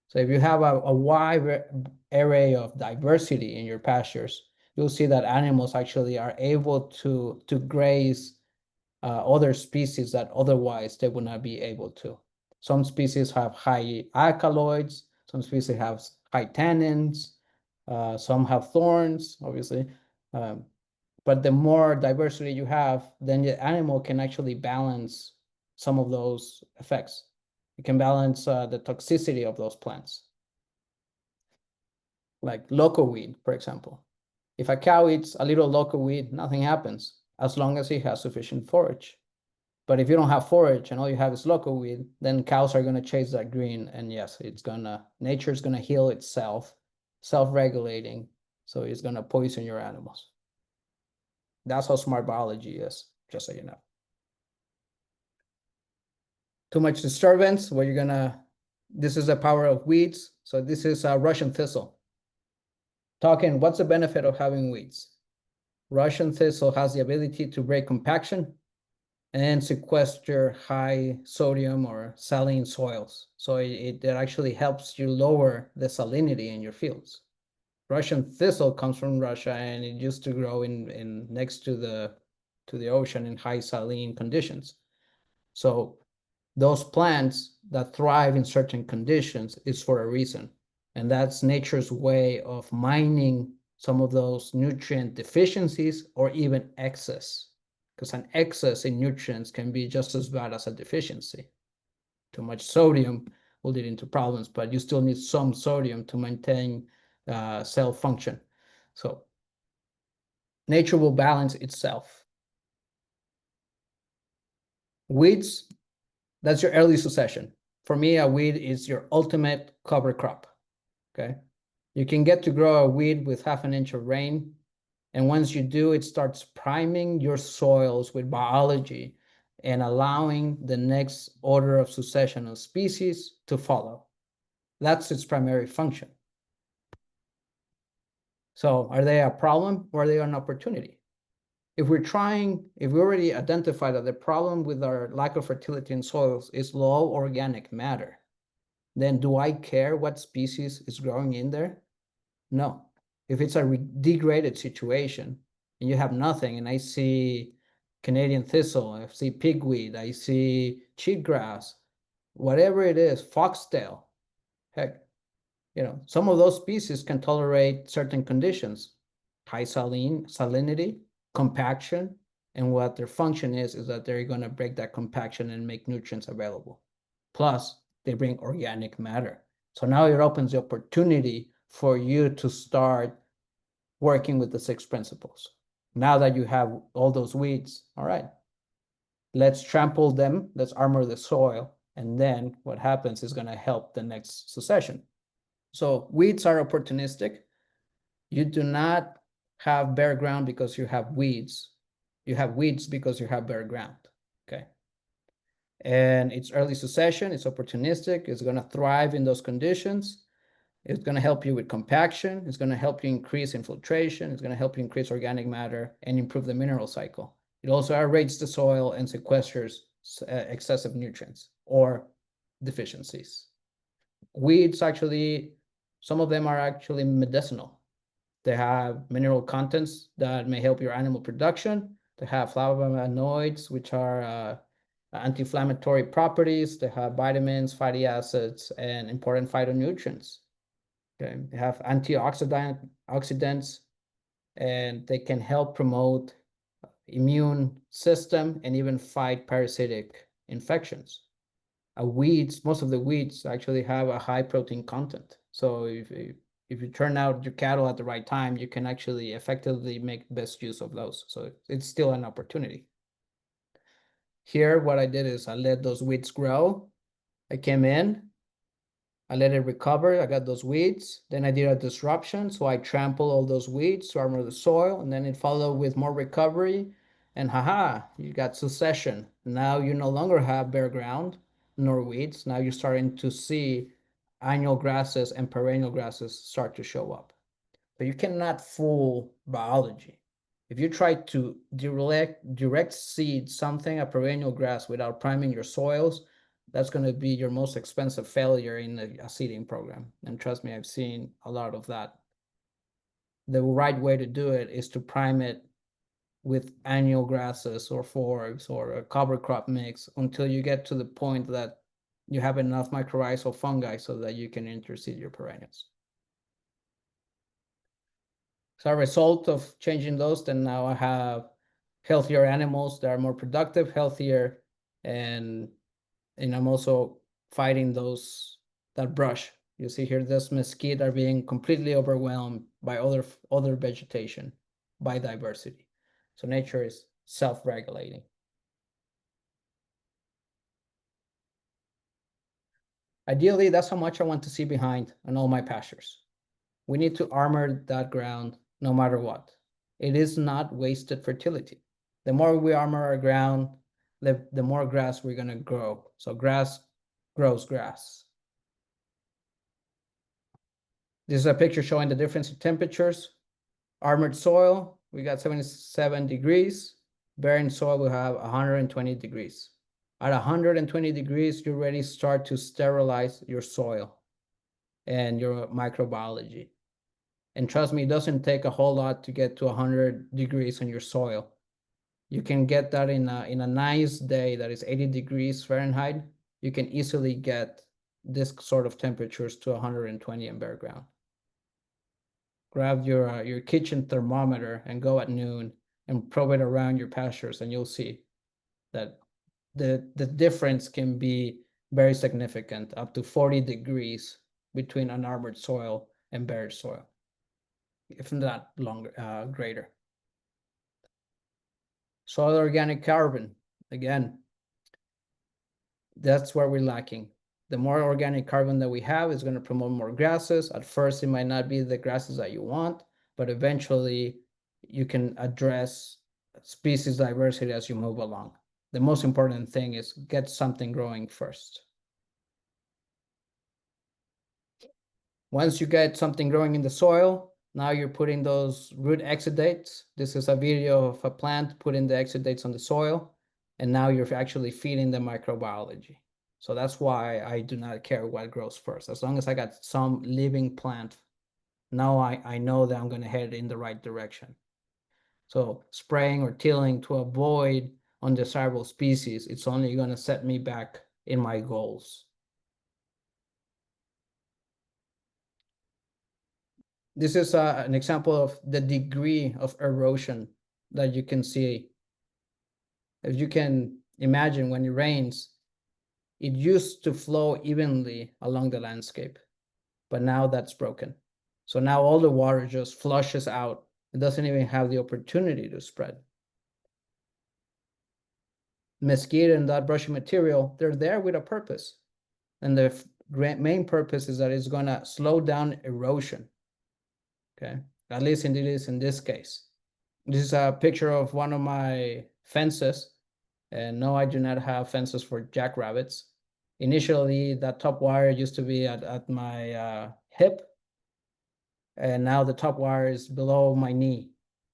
So if you have a wide array of diversity in your pastures, you'll see that animals actually are able to graze other species that otherwise they would not be able to. Some species have high alkaloids, some species have high tannins, some have thorns, obviously. But the more diversity you have, then the animal can actually balance some of those effects. It can balance the toxicity of those plants. Like loco weed, for example. If a cow eats a little loco weed, nothing happens as long as it has sufficient forage. But if you don't have forage and all you have is loco weed, then cows are going to chase that green. And yes, nature's going to heal itself, self-regulating. So it's going to poison your animals. That's how smart biology is, just so you know. Too much disturbance, where you're gonna, this is the power of weeds. So this is a Russian thistle. Talking, what's the benefit of having weeds? Russian thistle has the ability to break compaction and sequester high sodium or saline soils. So it actually helps you lower the salinity in your fields. Russian thistle comes from Russia, and it used to grow in next to the ocean in high saline conditions. So those plants that thrive in certain conditions is for a reason. And that's nature's way of mining some of those nutrient deficiencies or even excess, because an excess in nutrients can be just as bad as a deficiency. Too much sodium will lead into problems, but you still need some sodium to maintain cell function. So nature will balance itself. Weeds, that's your early succession. For me, a weed is your ultimate cover crop, okay? You can get to grow a weed with 1/2 inch of rain, and once you do, it starts priming your soils with biology and allowing the next order of succession of species to follow. That's its primary function. So are they a problem or are they an opportunity? If we already identified that the problem with our lack of fertility in soils is low organic matter, then do I care what species is growing in there? No. If it's a degraded situation and you have nothing, and I see Canadian thistle, I see pigweed, I see cheatgrass, whatever it is, foxtail, heck, some of those species can tolerate certain conditions, high salinity, compaction, and what their function is that they're going to break that compaction and make nutrients available. Plus, they bring organic matter. So now it opens the opportunity for you to start working with the 6 principles. Now that you have all those weeds, all right, let's trample them, let's armor the soil, and then what happens is going to help the next succession. So weeds are opportunistic. You do not have bare ground because you have weeds. You have weeds because you have bare ground, okay? And it's early succession, it's opportunistic, it's going to thrive in those conditions. It's going to help you with compaction, it's going to help you increase infiltration, it's going to help you increase organic matter and improve the mineral cycle. It also aerates the soil and sequesters excessive nutrients or deficiencies. Weeds actually, some of them are actually medicinal. They have mineral contents that may help your animal production. They have flavonoids, which are anti-inflammatory properties. They have vitamins, fatty acids, and important phytonutrients. Okay. They have antioxidants, and they can help promote immune system and even fight parasitic infections. Most of the weeds actually have a high protein content. So if you turn out your cattle at the right time, you can actually effectively make best use of those. So it's still an opportunity. Here, what I did is I let those weeds grow. I came in, I let it recover. I got those weeds. Then I did a disruption. So I trampled all those weeds to armor the soil. And then it followed with more recovery. And haha, you got succession. Now you no longer have bare ground nor weeds. Now you're starting to see annual grasses and perennial grasses start to show up. But you cannot fool biology. If you try to direct seed something, a perennial grass, without priming your soils, that's going to be your most expensive failure in a seeding program. And trust me, I've seen a lot of that. The right way to do it is to prime it with annual grasses or forbs or a cover crop mix until you get to the point that you have enough mycorrhizal fungi so that you can interseed your perennials. So a result of changing those, then now I have healthier animals that are more productive, healthier, and I'm also fighting that brush. You see here, this mesquite are being completely overwhelmed by other vegetation, by diversity. So nature is self-regulating. Ideally, that's how much I want to see behind on all my pastures. We need to armor that ground no matter what. It is not wasted fertility. The more we armor our ground, the more grass we're gonna grow. So grass grows grass. This is a picture showing the difference in temperatures. Armored soil, we got 77 degrees. Barren soil, we have 120 degrees. At 120 degrees, you already start to sterilize your soil and your microbiology. And trust me, it doesn't take a whole lot to get to 100 degrees on your soil. You can get that in a nice day that is 80 degrees Fahrenheit. You can easily get this sort of temperatures to 120 in bare ground. Grab your kitchen thermometer and go at noon and probe it around your pastures, and you'll see that the difference can be very significant, up to 40 degrees between unarmored soil and bare soil, if not longer, greater. Soil organic carbon, again, that's where we're lacking. The more organic carbon that we have is going to promote more grasses. At first, it might not be the grasses that you want, but eventually you can address species diversity as you move along. The most important thing is get something growing first. Once you get something growing in the soil, now you're putting those root exudates. This is a video of a plant putting the exudates on the soil, and now you're actually feeding the microbiology. So that's why I do not care what grows first. As long as I got some living plant, now I know that I'm going to head in the right direction. So spraying or tilling to avoid undesirable species, it's only going to set me back in my goals. This is an example of the degree of erosion that you can see. If you can imagine, when it rains, it used to flow evenly along the landscape, but now that's broken. So now all the water just flushes out. It doesn't even have the opportunity to spread. Mesquite and that brushing material, they're there with a purpose. And the main purpose is that it's going to slow down erosion. Okay, at least it is in this case. This is a picture of one of my fences. And no, I do not have fences for jackrabbits. Initially, that top wire used to be at my hip. And now the top wire is below my knee.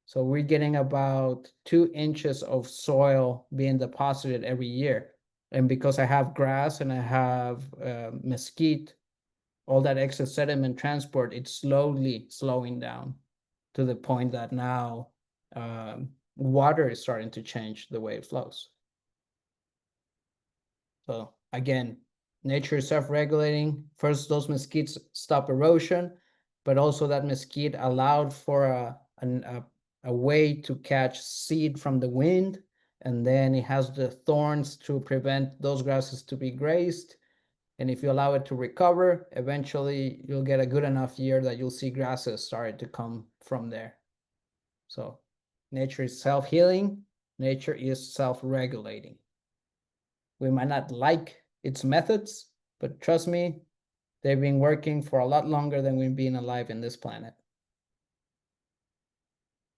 So we're getting about 2 inches of soil being deposited every year. And because I have grass and I have mesquite, all that excess sediment transport, it's slowly slowing down to the point that now water is starting to change the way it flows. So again, nature is self-regulating. First, those mesquites stop erosion, but also that mesquite allowed for a way to catch seed from the wind, and then it has the thorns to prevent those grasses to be grazed. And if you allow it to recover, eventually you'll get a good enough year that you'll see grasses starting to come from there. So nature is self-healing, nature is self-regulating. We might not like its methods, but trust me, they've been working for a lot longer than we've been alive in this planet.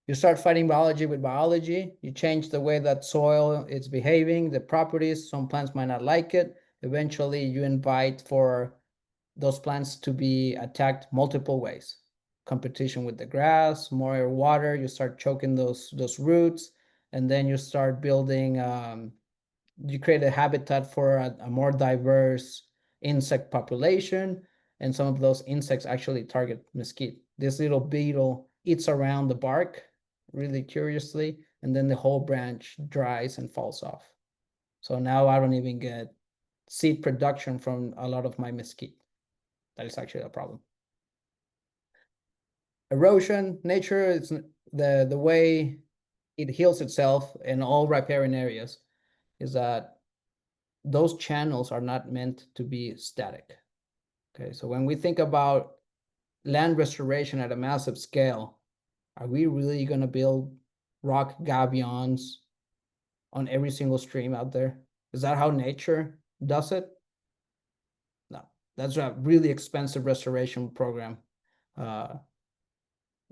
You start fighting biology with biology, you change the way that soil is behaving, the properties, some plants might not like it. Eventually you invite for those plants to be attacked multiple ways. Competition with the grass, more water, you start choking those roots, and then you start building, you create a habitat for a more diverse insect population, and some of those insects actually target mesquite. This little beetle eats around the bark really curiously, and then the whole branch dries and falls off. So now I don't even get seed production from a lot of my mesquite. That is actually a problem. Erosion, nature is the way it heals itself in all riparian areas is that those channels are not meant to be static. Okay, so when we think about land restoration at a massive scale, are we really going to build rock gabions on every single stream out there? Is that how nature does it? No, that's a really expensive restoration program.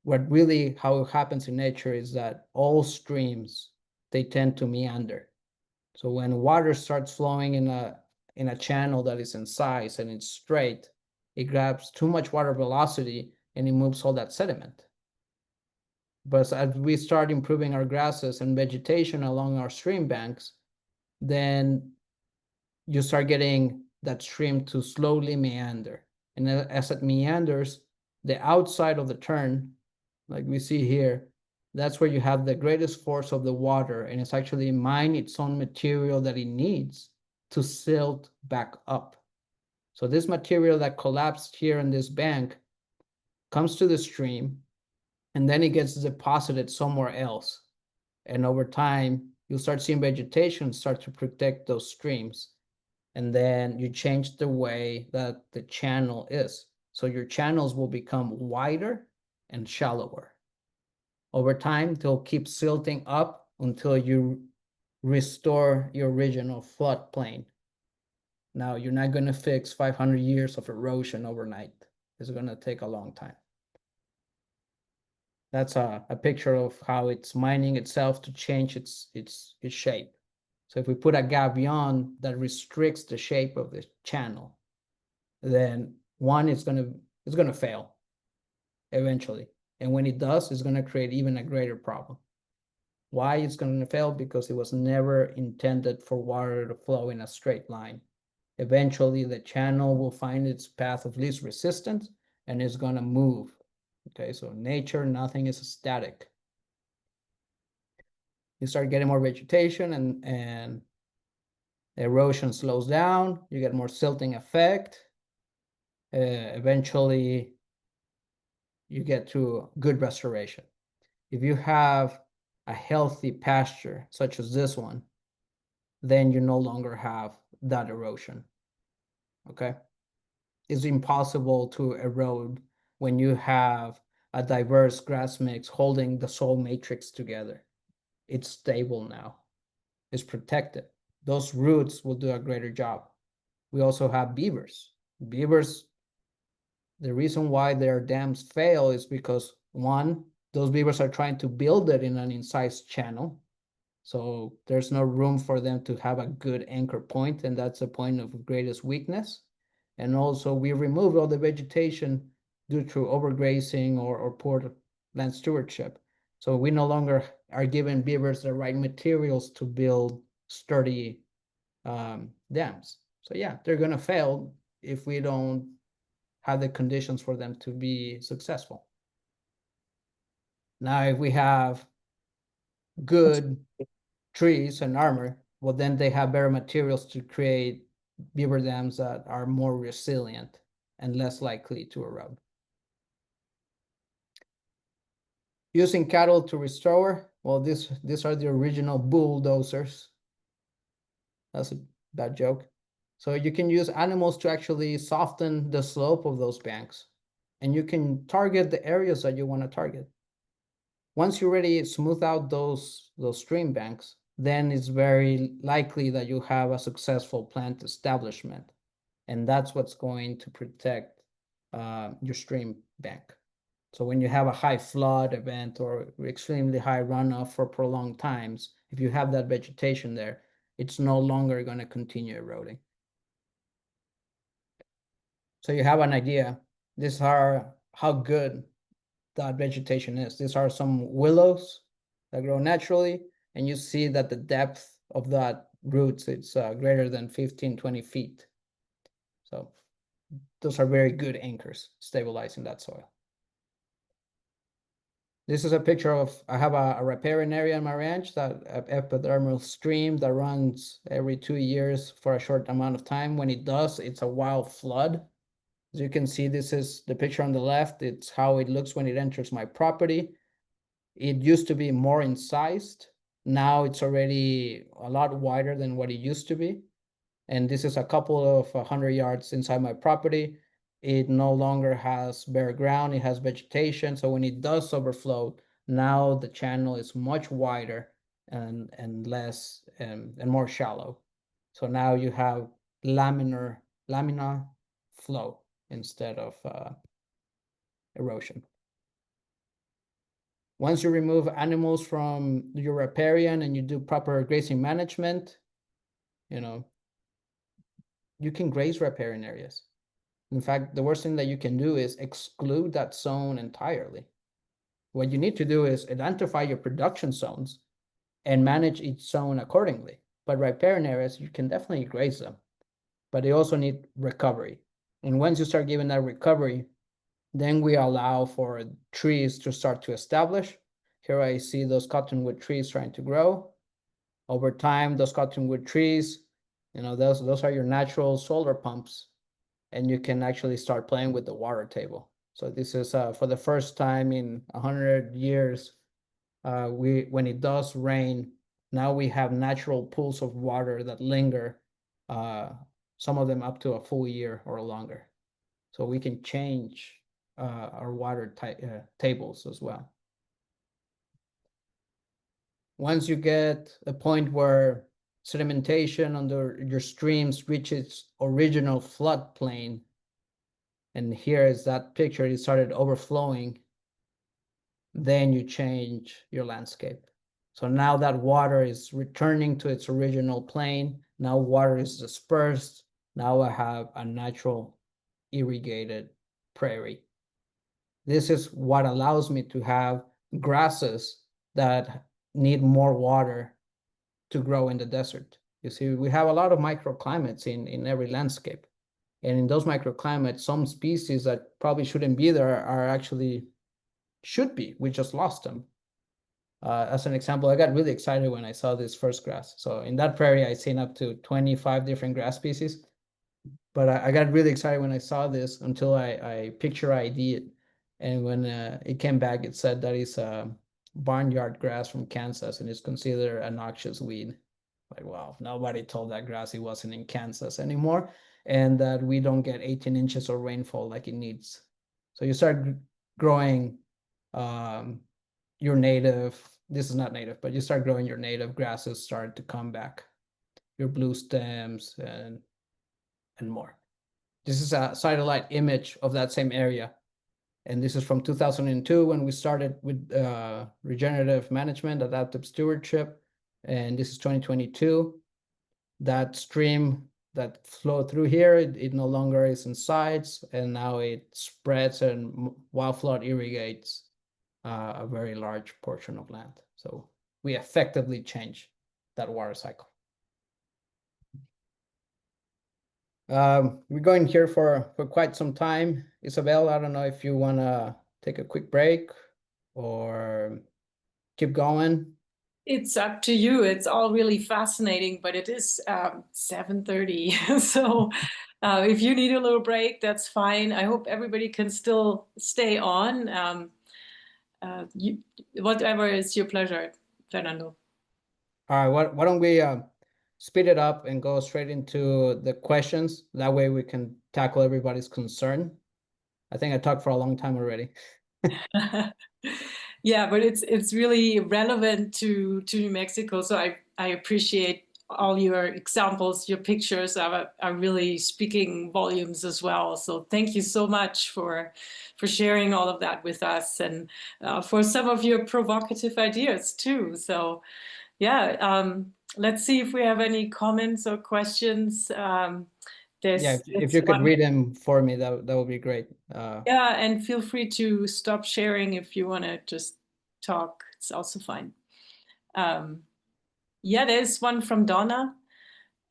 what really how it happens in nature is that all streams, they tend to meander. So when water starts flowing in a channel that is in size and it's straight, it grabs too much water velocity and it moves all that sediment. But as we start improving our grasses and vegetation along our stream banks, then you start getting that stream to slowly meander. And as it meanders, the outside of the turn, like we see here, that's where you have the greatest force of the water, and it's actually mine its own material that it needs to silt back up. So this material that collapsed here in this bank comes to the stream, and then it gets deposited somewhere else. And over time, you'll start seeing vegetation start to protect those streams. And then you change the way that the channel is. So your channels will become wider and shallower. Over time, they'll keep silting up until you restore your original floodplain. Now, you're not going to fix 500 years of erosion overnight. It's going to take a long time. That's a picture of how it's mining itself to change its shape. So if we put a gabion that restricts the shape of the channel, then one is gonna fail eventually. And when it does, it's gonna create even a greater problem. Why it's gonna fail? Because it was never intended for water to flow in a straight line. Eventually, the channel will find its path of least resistance and it's gonna move. Okay, so in nature, nothing is static. You start getting more vegetation and erosion slows down, you get more silting effect. Eventually, you get to good restoration. If you have a healthy pasture, such as this one, then you no longer have that erosion, okay? It's impossible to erode when you have a diverse grass mix holding the soil matrix together. It's stable now. It's protected. Those roots will do a greater job. We also have beavers. Beavers, the reason why their dams fail is because, one, those beavers are trying to build it in an incised channel. So there's no room for them to have a good anchor point, and that's a point of greatest weakness. And also, we remove all the vegetation due to overgrazing or poor land stewardship. So we no longer are giving beavers the right materials to build sturdy dams. So yeah, they're gonna fail if we don't have the conditions for them to be successful. Now, if we have good trees and armor, well, then they have better materials to create beaver dams that are more resilient and less likely to erode. Using cattle to restore, well, these are the original bulldozers. That's a bad joke. So you can use animals to actually soften the slope of those banks, and you can target the areas that you want to target. Once you already smooth out those stream banks, then it's very likely that you have a successful plant establishment. And that's what's going to protect your stream bank. So when you have a high flood event or extremely high runoff for prolonged times, if you have that vegetation there, it's no longer going to continue eroding. So you have an idea. These are how good that vegetation is. These are some willows that grow naturally, and you see that the depth of that roots, it's greater than 15, 20 feet. So those are very good anchors stabilizing that soil. This is a picture of, I have a riparian area in my ranch, that epidermal stream that runs every 2 years for a short amount of time. When it does, it's a wild flood. As you can see, this is the picture on the left. It's how it looks when it enters my property. It used to be more incised. Now it's already a lot wider than what it used to be. And this is a couple of 100 yards inside my property. It no longer has bare ground, it has vegetation. So when it does overflow, now the channel is much wider and less and more shallow. So now you have laminar flow instead of erosion. Once you remove animals from your riparian and you do proper grazing management, you can graze riparian areas. In fact, the worst thing that you can do is exclude that zone entirely. What you need to do is identify your production zones and manage each zone accordingly. But riparian areas, you can definitely graze them, but they also need recovery. And once you start giving that recovery, then we allow for trees to start to establish. Here I see those cottonwood trees trying to grow. Over time, those cottonwood trees, those are your natural solar pumps, and you can actually start playing with the water table. So this is for the first time in 100 years, when it does rain, now we have natural pools of water that linger, some of them up to a full year or longer. So we can change our water tables as well. Once you get a point where sedimentation under your streams reaches original floodplain, and here is that picture, it started overflowing, then you change your landscape. So now that water is returning to its original plane. Now water is dispersed. Now I have a natural irrigated prairie. This is what allows me to have grasses that need more water to grow in the desert. You see, we have a lot of microclimates in every landscape. And in those microclimates, some species that probably shouldn't be there are actually should be. We just lost them. As an example, I got really excited when I saw this first grass. So in that prairie, I seen up to 25 different grass species. But I got really excited when I saw this until I picture ID it. And when it came back, it said that it's a barnyard grass from Kansas and it's considered a noxious weed. Like, wow, nobody told that grass it wasn't in Kansas anymore, and that we don't get 18 inches of rainfall like it needs. So you start growing your native, this is not native, but you start growing your native grasses start to come back, your blue stems and more. This is a satellite image of that same area. And this is from 2002 when we started with regenerative management, adaptive stewardship. And this is 2022. That stream that flowed through here, it no longer is in sites, and now it spreads and wild flood irrigates a very large portion of land. So we effectively change that water cycle. We're going here for quite some time. Isabel, I don't know if you want to take a quick break or keep going. It's up to you. It's all really fascinating, but it is 7:30. So if you need a little break, that's fine. I hope everybody can still stay on. Whatever is your pleasure, Fernando. All right, why don't we speed it up and go straight into the questions? That way we can tackle everybody's concern. I think I talked for a long time already. Yeah, but it's really relevant to New Mexico. So I appreciate all your examples, your pictures are really speaking volumes as well. So thank you so much for sharing all of that with us, and for some of your provocative ideas too. So yeah, let's see if we have any comments or questions. Yeah, if you could read them for me, that would be great. Yeah, and feel free to stop sharing if you want to just talk. It's also fine. Yeah, there's one from Donna.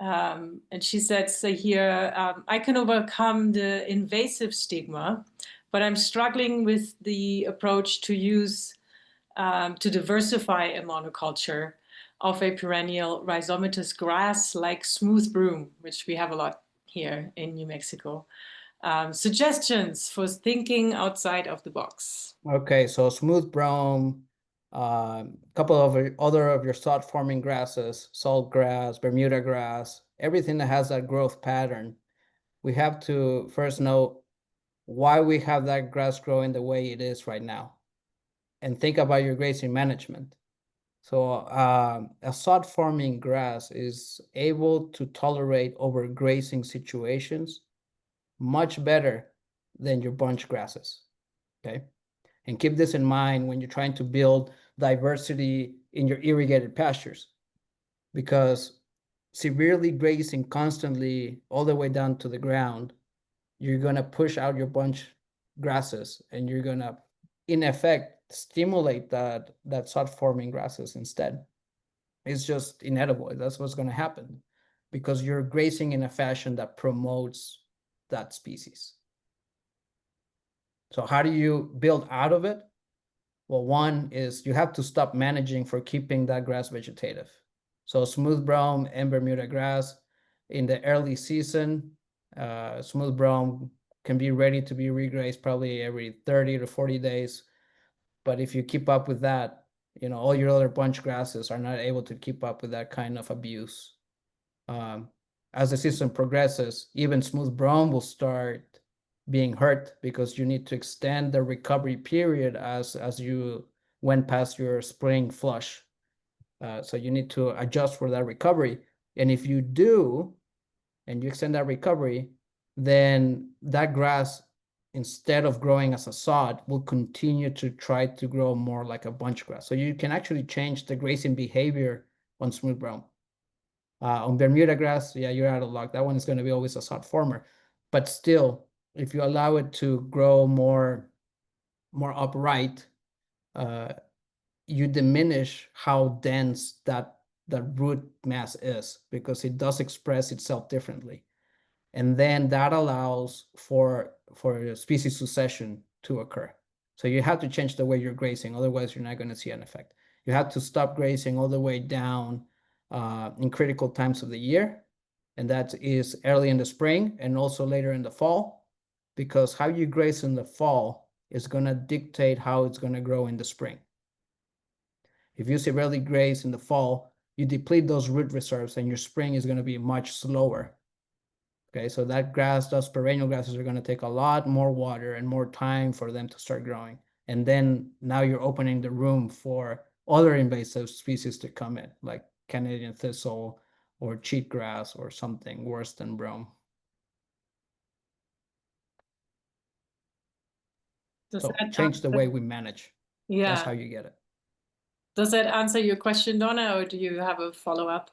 And she said, say here, I can overcome the invasive stigma, but I'm struggling with the approach to use to diversify a monoculture of a perennial rhizomatous grass like smooth broom, which we have a lot here in New Mexico. Suggestions for thinking outside of the box. Okay, so smooth brome, a couple of other of your sod forming grasses, salt grass, Bermuda grass, everything that has that growth pattern. We have to first know why we have that grass growing the way it is right now, and think about your grazing management. So a sod forming grass is able to tolerate overgrazing situations much better than your bunch grasses. Okay. And keep this in mind when you're trying to build diversity in your irrigated pastures, because severely grazing constantly all the way down to the ground, you're going to push out your bunch grasses, and you're going to, in effect, stimulate that sod forming grasses instead. It's just inedible. That's what's going to happen, because you're grazing in a fashion that promotes that species. So how do you build out of it? Well, one is you have to stop managing for keeping that grass vegetative. So smooth brome and Bermuda grass in the early season, smooth brome can be ready to be regrazed probably every 30 to 40 days. But if you keep up with that, you know, all your other bunch grasses are not able to keep up with that kind of abuse. As the season progresses, even smooth brome will start being hurt, because you need to extend the recovery period as you went past your spring flush. So you need to adjust for that recovery. And if you do, and you extend that recovery, then that grass, instead of growing as a sod, will continue to try to grow more like a bunch grass. So you can actually change the grazing behavior on smooth brome. On Bermuda grass, yeah, you're out of luck. That one is going to be always a sod former. But still, if you allow it to grow more upright, you diminish how dense that root mass is, because it does express itself differently. And then that allows for species succession to occur. So you have to change the way you're grazing, otherwise you're not going to see an effect. You have to stop grazing all the way down in critical times of the year, and that is early in the spring and also later in the fall, because how you graze in the fall is going to dictate how it's going to grow in the spring. If you severely graze in the fall, you deplete those root reserves, and your spring is going to be much slower. Okay, so that grass, those perennial grasses, are going to take a lot more water and more time for them to start growing. And then now you're opening the room for other invasive species to come in, like Canadian thistle or cheatgrass or something worse than brome. So change the way we manage. Yeah. That's how you get it. Does that answer your question, Donna, or do you have a follow-up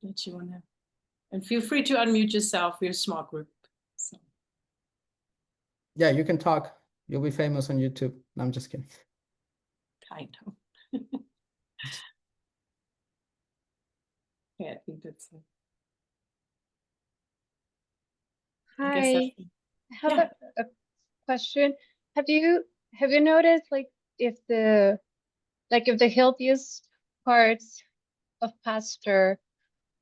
that you want to? And feel free to unmute yourself. We're a small group. So. Yeah, you can talk. You'll be famous on YouTube. No, I'm just kidding. Kind of. Yeah, I think that's it. Hi, I have a question. Have you noticed, like, if the healthiest parts of pasture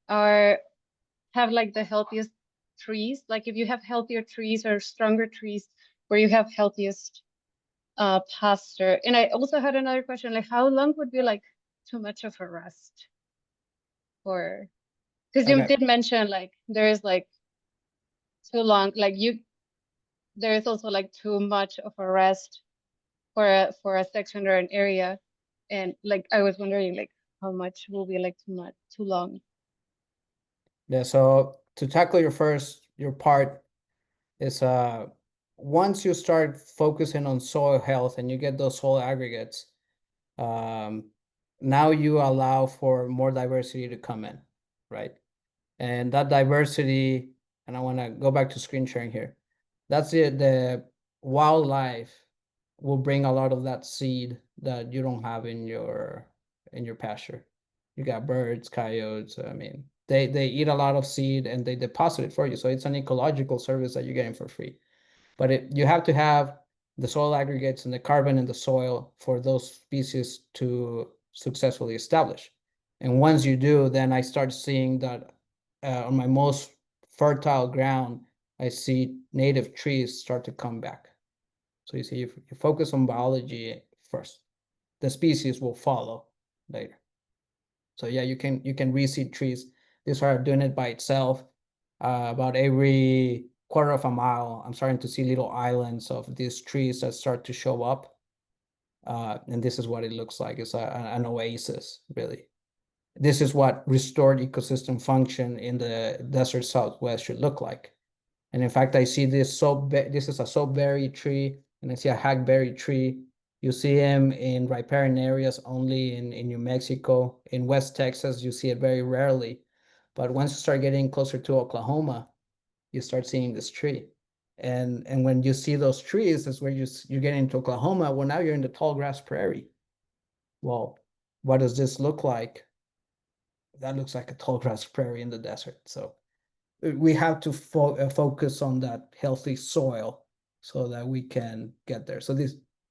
have like the healthiest trees? Like, if you have healthier trees or stronger trees, where you have healthiest pasture? And I also had another question, like, how long would be like too much of a rest? Or because you did mention like there is like too long, like there is also like too much of a rest for a section or an area, and like I was wondering like how much will be like too long. Yeah, so to tackle your part is once you start focusing on soil health and you get those soil aggregates, now you allow for more diversity to come in, right? And that diversity, and I want to go back to screen sharing here. That's it. The wildlife will bring a lot of that seed that you don't have in your pasture. You got birds, coyotes. I mean, they eat a lot of seed and they deposit it for you. So it's an ecological service that you're getting for free. But you have to have the soil aggregates and the carbon in the soil for those species to successfully establish. And once you do, then I start seeing that on my most fertile ground, I see native trees start to come back. So you see, if you focus on biology first, the species will follow later. So yeah, you can reseed trees. These are doing it by itself. About every quarter of a mile, I'm starting to see little islands of these trees that start to show up. And this is what it looks like. It's an oasis, really. This is what restored ecosystem function in the desert Southwest should look like. And in fact, I see this this is a soapberry tree, and I see a hackberry tree. You see them in riparian areas only in New Mexico. In West Texas, you see it very rarely. But once you start getting closer to Oklahoma, you start seeing this tree. And when you see those trees, that's where you get into Oklahoma. Well, now you're in the tall grass prairie. Well, what does this look like? That looks like a tall grass prairie in the desert. So we have to focus on that healthy soil so that we can get there. So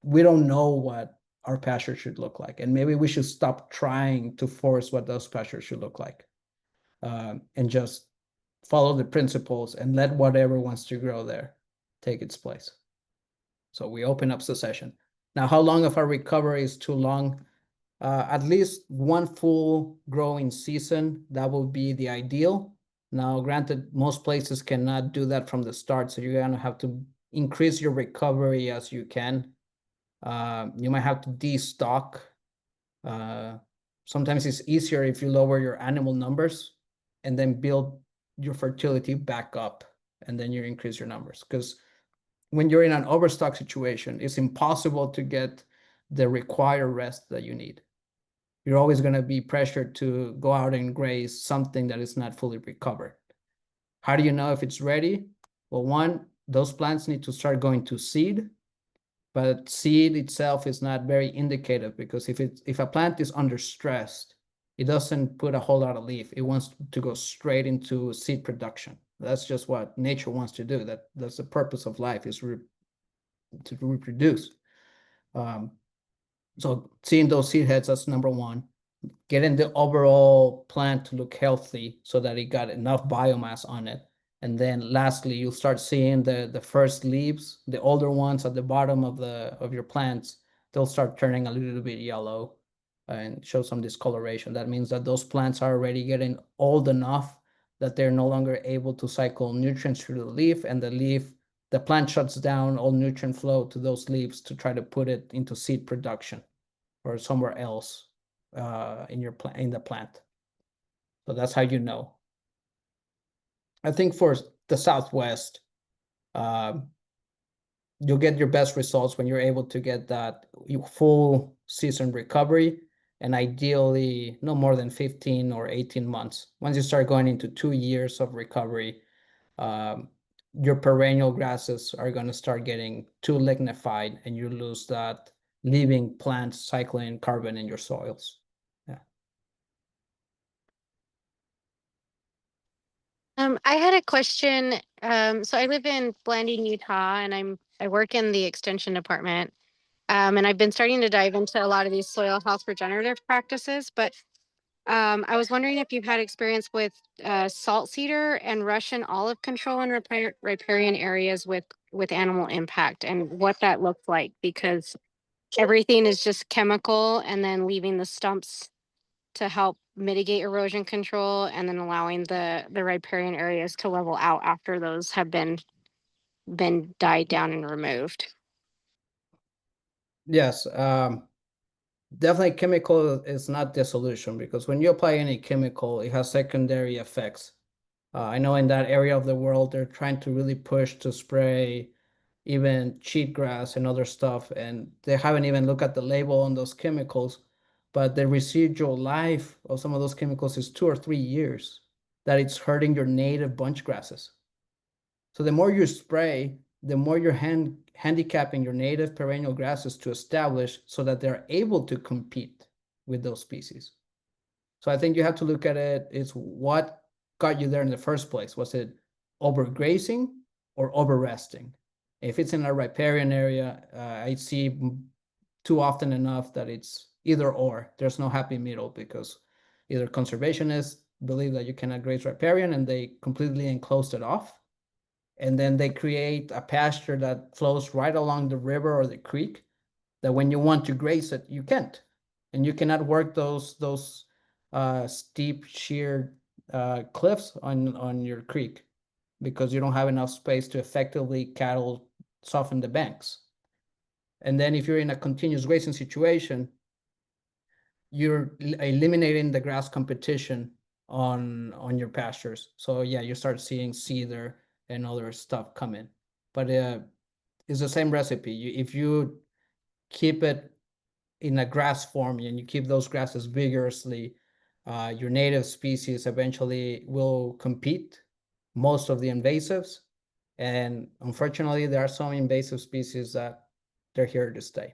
we don't know what our pasture should look like, and maybe we should stop trying to force what those pastures should look like, and just follow the principles and let whatever wants to grow there take its place. So we open up succession. Now, how long of a recovery is too long? At least one full growing season, that would be the ideal. Now, granted, most places cannot do that from the start, so you're gonna have to increase your recovery as you can. You might have to destock. Sometimes it's easier if you lower your animal numbers and then build your fertility back up, and then you increase your numbers. Because when you're in an overstock situation, it's impossible to get the required rest that you need. You're always going to be pressured to go out and graze something that is not fully recovered. How do you know if it's ready? Well, one, those plants need to start going to seed, but seed itself is not very indicative, because if a plant is under stress, it doesn't put a whole lot of leaf. It wants to go straight into seed production. That's just what nature wants to do. That's the purpose of life, is to reproduce. So seeing those seed heads, that's number one. Getting the overall plant to look healthy so that it got enough biomass on it. And then lastly, you'll start seeing the first leaves, the older ones at the bottom of your plants, they'll start turning a little bit yellow and show some discoloration. That means that those plants are already getting old enough that they're no longer able to cycle nutrients through the leaf, and the plant shuts down all nutrient flow to those leaves to try to put it into seed production or somewhere else in the plant. So that's how you know. I think for the Southwest, you'll get your best results when you're able to get that full season recovery, and ideally no more than 15 or 18 months. Once you start going into 2 years of recovery, your perennial grasses are going to start getting too lignified, and you lose that living plant cycling carbon in your soils. I had a question. So I live in Blanding, Utah, and I work in the extension department. And I've been starting to dive into a lot of these soil health regenerative practices, but I was wondering if you've had experience with salt cedar and Russian olive control in riparian areas with animal impact, and what that looked like, because everything is just chemical and then leaving the stumps to help mitigate erosion control, and then allowing the riparian areas to level out after those have been died down and removed. Yes, definitely chemical is not the solution, because when you apply any chemical, it has secondary effects. I know in that area of the world, they're trying to really push to spray even cheatgrass and other stuff, and they haven't even looked at the label on those chemicals, but the residual life of some of those chemicals is 2 or 3 years, that it's hurting your native bunch grasses. So the more you spray, the more you're handicapping your native perennial grasses to establish, so that they're able to compete with those species. So I think you have to look at it, it's what got you there in the first place. Was it overgrazing or overresting? If it's in a riparian area, I see too often enough that it's either or. There's no happy middle, because either conservationists believe that you cannot graze riparian and they completely enclosed it off, and then they create a pasture that flows right along the river or the creek, that when you want to graze it, you can't. And you cannot work those steep, sheer cliffs on your creek, because you don't have enough space to effectively cattle soften the banks. And then if you're in a continuous grazing situation, you're eliminating the grass competition on your pastures. So yeah, you start seeing cedar and other stuff come in. But it's the same recipe. If you keep it in a grass form and you keep those grasses vigorously, your native species eventually will compete most of the invasives. And unfortunately, there are some invasive species that they're here to stay.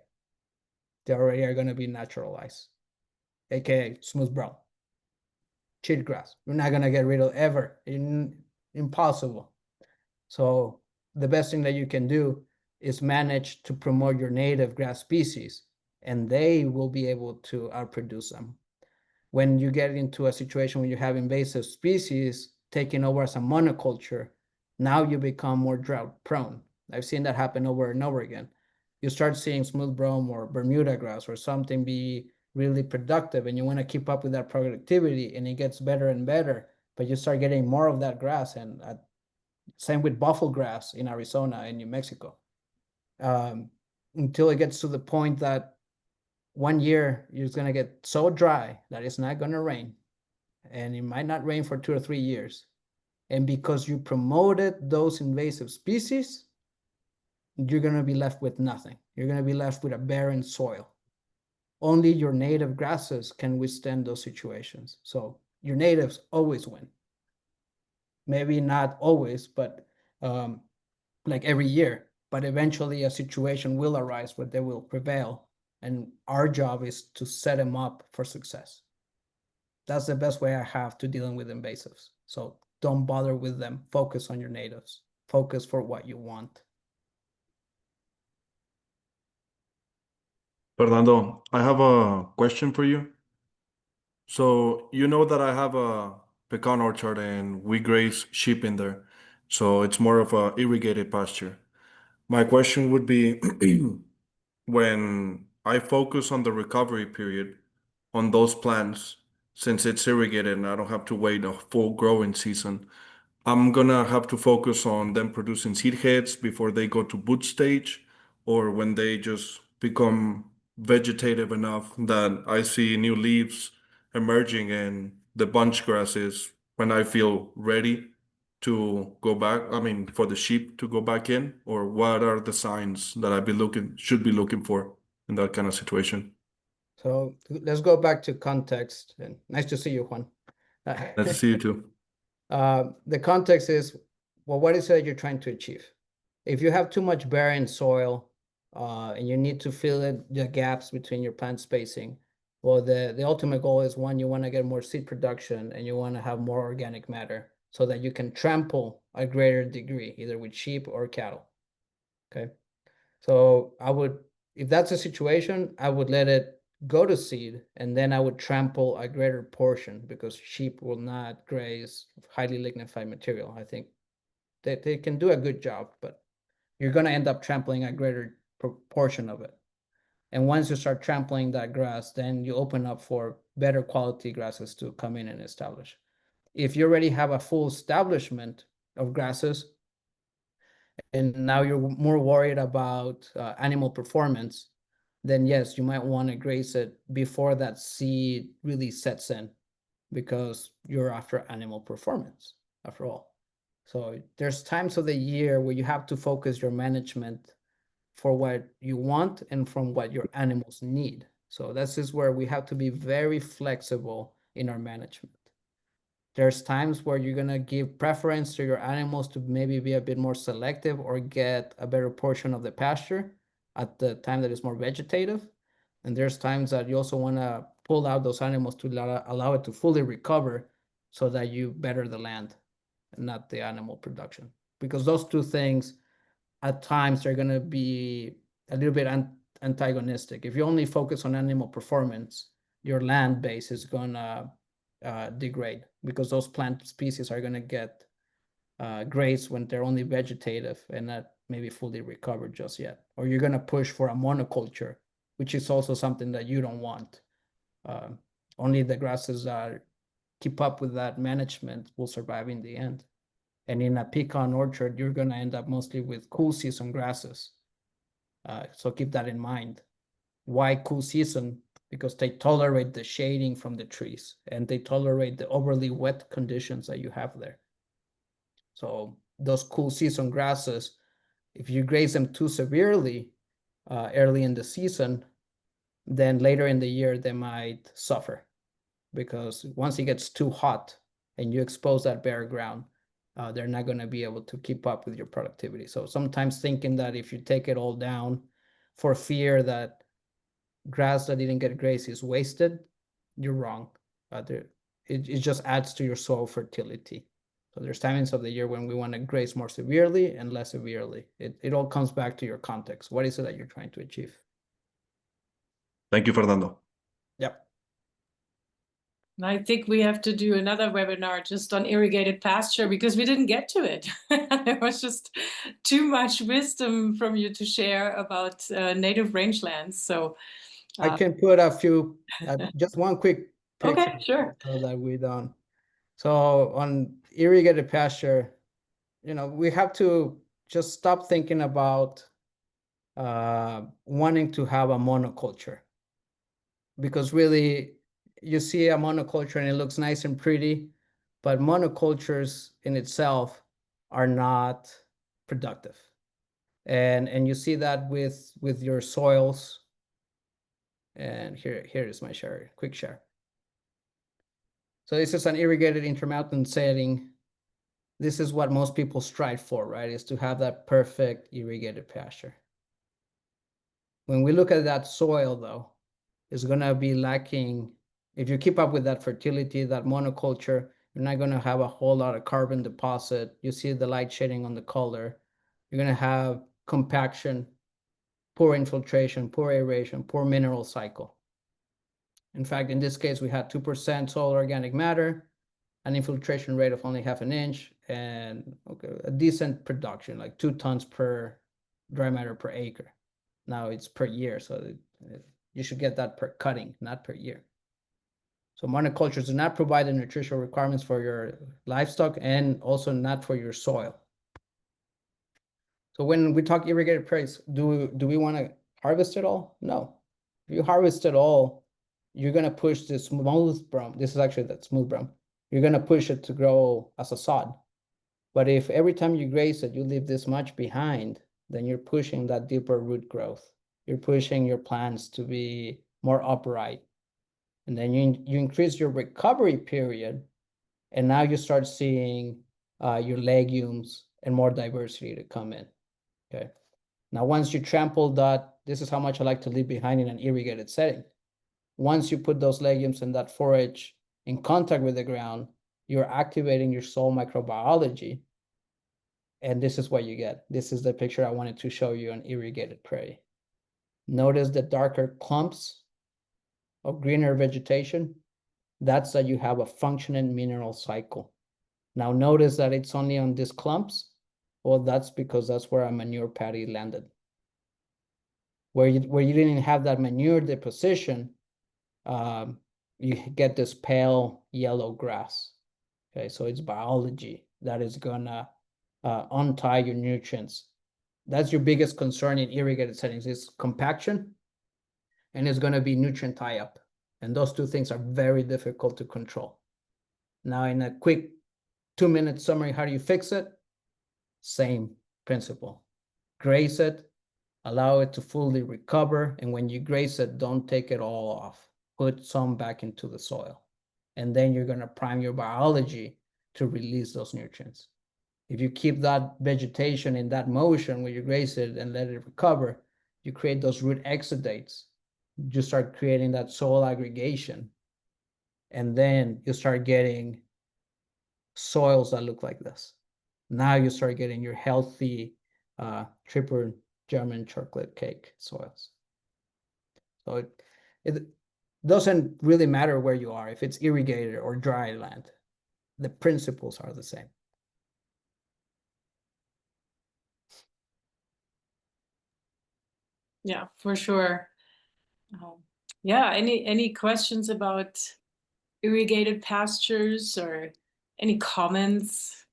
They already are going to be naturalized, aka smooth brown, cheatgrass. We're not going to get rid of ever. Impossible. So the best thing that you can do is manage to promote your native grass species, and they will be able to outproduce them. When you get into a situation where you have invasive species taking over as a monoculture, now you become more drought prone. I've seen that happen over and over again. You start seeing smooth brome or Bermuda grass or something be really productive, and you want to keep up with that productivity, and it gets better and better, but you start getting more of that grass. And same with buffalo grass in Arizona and New Mexico, until it gets to the point that one year it's going to get so dry that it's not going to rain, and it might not rain for 2 or 3 years. And because you promoted those invasive species, you're going to be left with nothing. You're going to be left with a barren soil. Only your native grasses can withstand those situations. So your natives always win. Maybe not always, but like every year. But eventually a situation will arise where they will prevail. And our job is to set them up for success. That's the best way I have to dealing with invasives. So don't bother with them. Focus on your natives. Focus for what you want. Fernando, I have a question for you. So you know that I have a pecan orchard and we graze sheep in there. So it's more of a irrigated pasture. My question would be when I focus on the recovery period on those plants, since it's irrigated and I don't have to wait a full growing season, I'm gonna have to focus on them producing seed heads before they go to boot stage, or when they just become vegetative enough that I see new leaves emerging and the bunch grasses when I feel ready to go back, I mean, for the sheep to go back in, or what are the signs that should be looking for in that kind of situation? So let's go back to context. And nice to see you, Juan. Nice to see you too. The context is, well, what is it that you're trying to achieve? If you have too much barren soil, and you need to fill in the gaps between your plant spacing, well, the ultimate goal is, one, you want to get more seed production and you want to have more organic matter so that you can trample a greater degree, either with sheep or cattle. Okay. So if that's a situation, I would let it go to seed, and then I would trample a greater portion, because sheep will not graze highly lignified material. I think that they can do a good job, but you're going to end up trampling a greater proportion of it. And once you start trampling that grass, then you open up for better quality grasses to come in and establish. If you already have a full establishment of grasses, and now you're more worried about animal performance, then yes, you might want to graze it before that seed really sets in, because you're after animal performance after all. So there's times of the year where you have to focus your management for what you want and from what your animals need. So this is where we have to be very flexible in our management. There's times where you're going to give preference to your animals to maybe be a bit more selective or get a better portion of the pasture at the time that it's more vegetative. And there's times that you also want to pull out those animals to allow it to fully recover, so that you better the land and not the animal production. Because those two things, at times, they're going to be a little bit antagonistic. If you only focus on animal performance, your land base is going to degrade, because those plant species are going to get grazed when they're only vegetative and not maybe fully recovered just yet. Or you're going to push for a monoculture, which is also something that you don't want. Only the grasses that keep up with that management will survive in the end. And in a pecan orchard, you're going to end up mostly with cool season grasses. So keep that in mind. Why cool season? Because they tolerate the shading from the trees, and they tolerate the overly wet conditions that you have there. So those cool season grasses If you graze them too severely early in the season, then later in the year they might suffer, because once it gets too hot and you expose that bare ground, they're not going to be able to keep up with your productivity. So sometimes thinking that if you take it all down for fear that grass that didn't get grazed is wasted, you're wrong. It just adds to your soil fertility. So there's times of the year when we want to graze more severely and less severely. It all comes back to your context. What is it that you're trying to achieve? Thank you, Fernando. Yep. I think we have to do another webinar just on irrigated pasture, because we didn't get to it. There was just too much wisdom from you to share about native rangelands. So I can put a few, just one quick picture okay, sure. so that we don't. So on irrigated pasture, we have to just stop thinking about wanting to have a monoculture, because really you see a monoculture and it looks nice and pretty, but monocultures in itself are not productive. And you see that with your soils. And here is my share, quick share. So this is an irrigated intermountain setting. This is what most people strive for, right? Is to have that perfect irrigated pasture. When we look at that soil, though, it's going to be lacking. If you keep up with that fertility, that monoculture, you're not going to have a whole lot of carbon deposit. You see the light shading on the color. You're going to have compaction, poor infiltration, poor aeration, poor mineral cycle. In fact, in this case, we had 2% soil organic matter, an infiltration rate of only 1/2 inch, and a decent production, like 2 tons per dry matter per acre. Now it's per year, so you should get that per cutting, not per year. So monocultures do not provide the nutritional requirements for your livestock, and also not for your soil. So when we talk irrigated prairies, do we want to harvest it all? No. If you harvest it all, you're going to push the smooth brome. This is actually that smooth brome. You're going to push it to grow as a sod. But if every time you graze it, you leave this much behind, then you're pushing that deeper root growth. You're pushing your plants to be more upright. And then you increase your recovery period, and now you start seeing your legumes and more diversity to come in. Okay. Now, once you trample that, this is how much I like to leave behind in an irrigated setting. Once you put those legumes and that forage in contact with the ground, you're activating your soil microbiology. And this is what you get. This is the picture I wanted to show you on irrigated prairie. Notice the darker clumps of greener vegetation. That's that you have a functioning mineral cycle. Now notice that it's only on these clumps. Well, that's because that's where a manure patty landed. Where you didn't have that manure deposition, you get this pale yellow grass. Okay, so it's biology that is gonna untie your nutrients. That's your biggest concern in irrigated settings, is compaction, and it's gonna be nutrient tie-up. And those two things are very difficult to control. Now, in a quick 2-minute summary, how do you fix it? Same principle. Graze it, allow it to fully recover, and when you graze it, don't take it all off. Put some back into the soil. And then you're gonna prime your biology to release those nutrients. If you keep that vegetation in that motion where you graze it and let it recover, you create those root exudates. You start creating that soil aggregation. And then you start getting soils that look like this. Now you start getting your healthy triple German chocolate cake soils. So it doesn't really matter where you are, if it's irrigated or dry land. The principles are the same. Yeah, for sure. Yeah, any questions about irrigated pastures or any comments?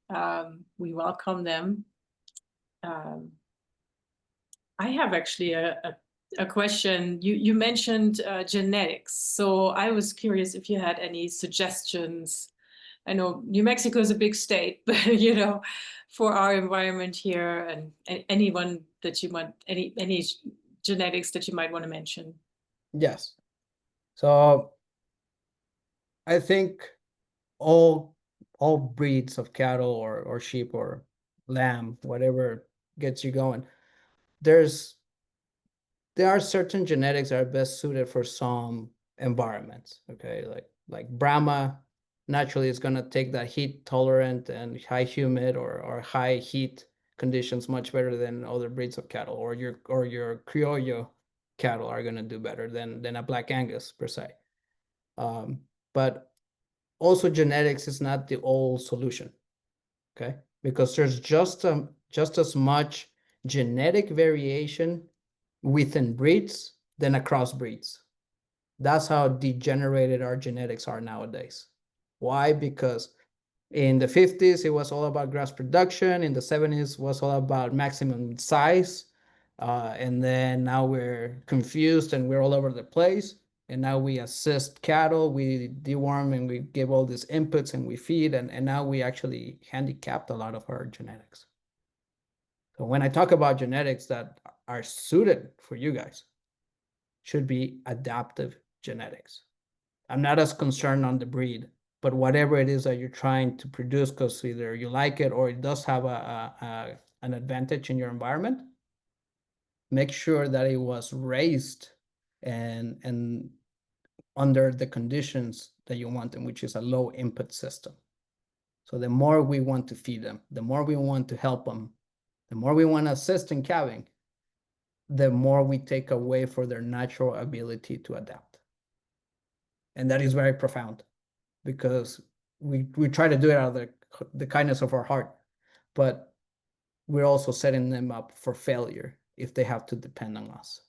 We welcome them. I have actually a question. You mentioned genetics, so I was curious if you had any suggestions I know New Mexico is a big state, but you know, for our environment here, and anyone that you want, any genetics that you might want to mention. Yes. So I think all breeds of cattle or sheep or lamb, whatever gets you going, there are certain genetics that are best suited for some environments. Okay, like Brahma naturally is going to take that heat tolerant and high humid or high heat conditions much better than other breeds of cattle, or your Criollo cattle are going to do better than a Black Angus per se. But also genetics is not the whole solution, okay? Because there's just as much genetic variation within breeds than across breeds. That's how degenerated our genetics are nowadays. Why? Because in the 50s, it was all about grass production. In the 70s, was all about maximum size. And then now we're confused and we're all over the place. And now we assist cattle, we deworm and we give all these inputs and we feed. And now we actually handicapped a lot of our genetics. So when I talk about genetics that are suited for you guys, should be adaptive genetics. I'm not as concerned on the breed, but whatever it is that you're trying to produce, because either you like it or it does have an advantage in your environment, make sure that it was raised and under the conditions that you want them, which is a low input system. So the more we want to feed them, the more we want to help them, the more we want to assist in calving, the more we take away for their natural ability to adapt. And that is very profound, because we try to do it out of the kindness of our heart, but we're also setting them up for failure if they have to depend on us.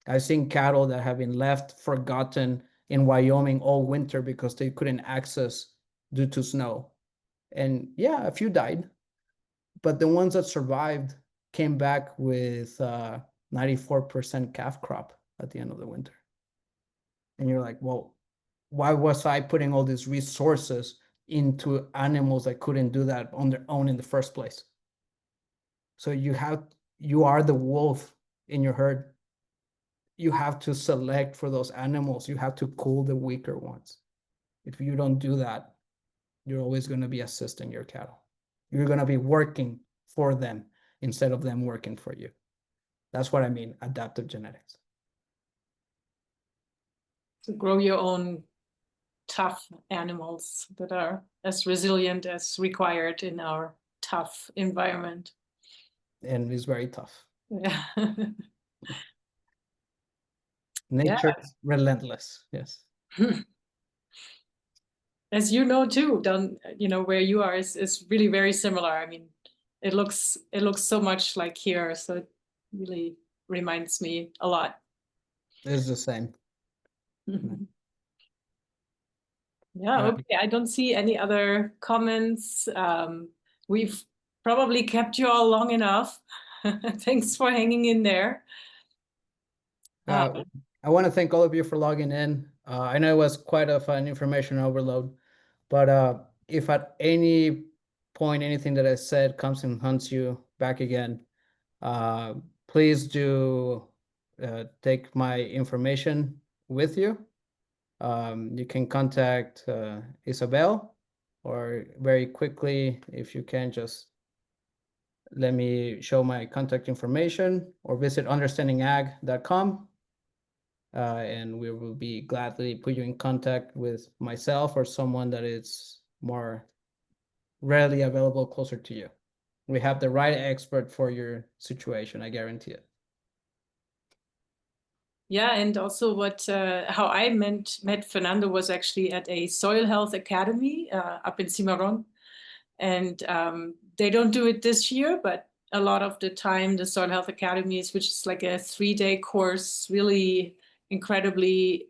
I've seen cattle that have been left forgotten in Wyoming all winter because they couldn't access due to snow. And yeah, a few died, but the ones that survived came back with 94% calf crop at the end of the winter. And you're like, well, why was I putting all these resources into animals that couldn't do that on their own in the first place? So you are the wolf in your herd. You have to select for those animals. You have to cull the weaker ones. If you don't do that, you're always going to be assisting your cattle. You're going to be working for them instead of them working for you. That's what I mean, adaptive genetics. To grow your own tough animals that are as resilient as required in our tough environment. And it's very tough. Yeah. Nature is relentless. Yes. As you know too, where you are is really very similar. I mean, it looks so much like here, so it really reminds me a lot. It's the same. Yeah, okay. I don't see any other comments. We've probably kept you all long enough. Thanks for hanging in there. I want to thank all of you for logging in. I know it was quite an information overload, but if at any point anything that I said comes and hunts you back again, please do take my information with you. You can contact Isabel, or very quickly, if you can, just let me show my contact information, or visit understandingag.com. And we will be gladly put you in contact with myself or someone that is more readily available closer to you. We have the right expert for your situation, I guarantee it. Yeah, and also how I met Fernando was actually at a soil health academy up in Cimarron. And they don't do it this year, but a lot of the time the soil health academies, which is like a 3-day course, really incredibly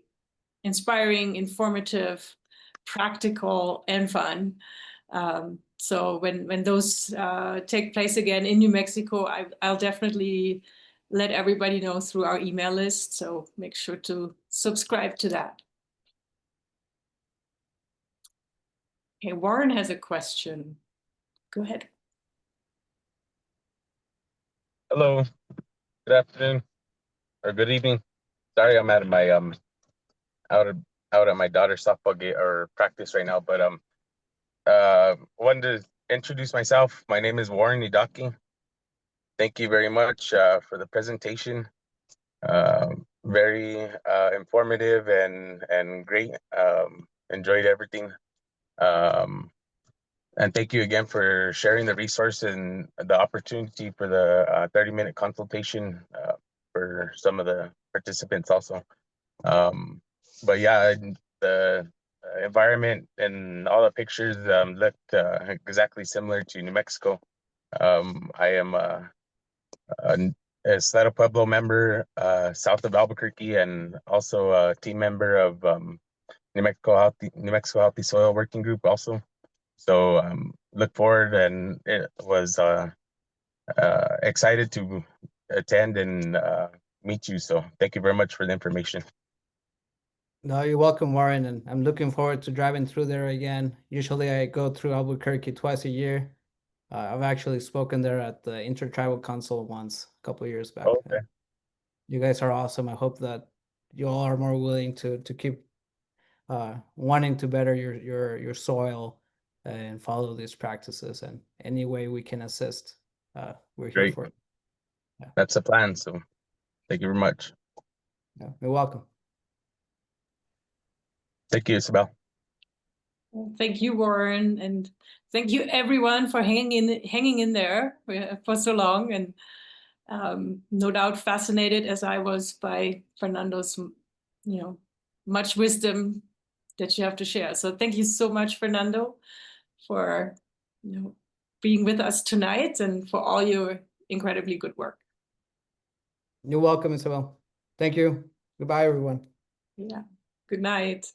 inspiring, informative, practical, and fun. So when those take place again in New Mexico, I'll definitely let everybody know through our email list. So make sure to subscribe to that. Okay, Warren has a question. Go ahead. Hello, good afternoon or good evening. Sorry, I'm at my out at my daughter's softball game or practice right now, but wanted to introduce myself. My name is Warren Idaki. Thank you very much for the presentation. Very informative and great. Enjoyed everything. And thank you again for sharing the resource and the opportunity for the 30-minute consultation for some of the participants also. But yeah, the environment and all the pictures looked exactly similar to New Mexico. I am a Estado Pueblo member south of Albuquerque and also a team member of New Mexico Healthy Soil Working Group also. So look forward, and it was excited to attend and meet you. So thank you very much for the information. No, you're welcome, Warren, and I'm looking forward to driving through there again. Usually I go through Albuquerque twice a year. I've actually spoken there at the Intertribal Council once, a couple of years back. Okay. You guys are awesome. I hope that you all are more willing to keep wanting to better your soil and follow these practices, and any way we can assist, we're here Great. for it. That's the plan. So thank you very much. Yeah, you're welcome. Thank you, Isabel. Thank you, Warren, and thank you everyone for hanging in there for so long, and no doubt fascinated as I was by Fernando's, much wisdom that you have to share. So thank you so much, Fernando, for being with us tonight and for all your incredibly good work. You're welcome, Isabel. Thank you. Goodbye, everyone. Yeah. Good night.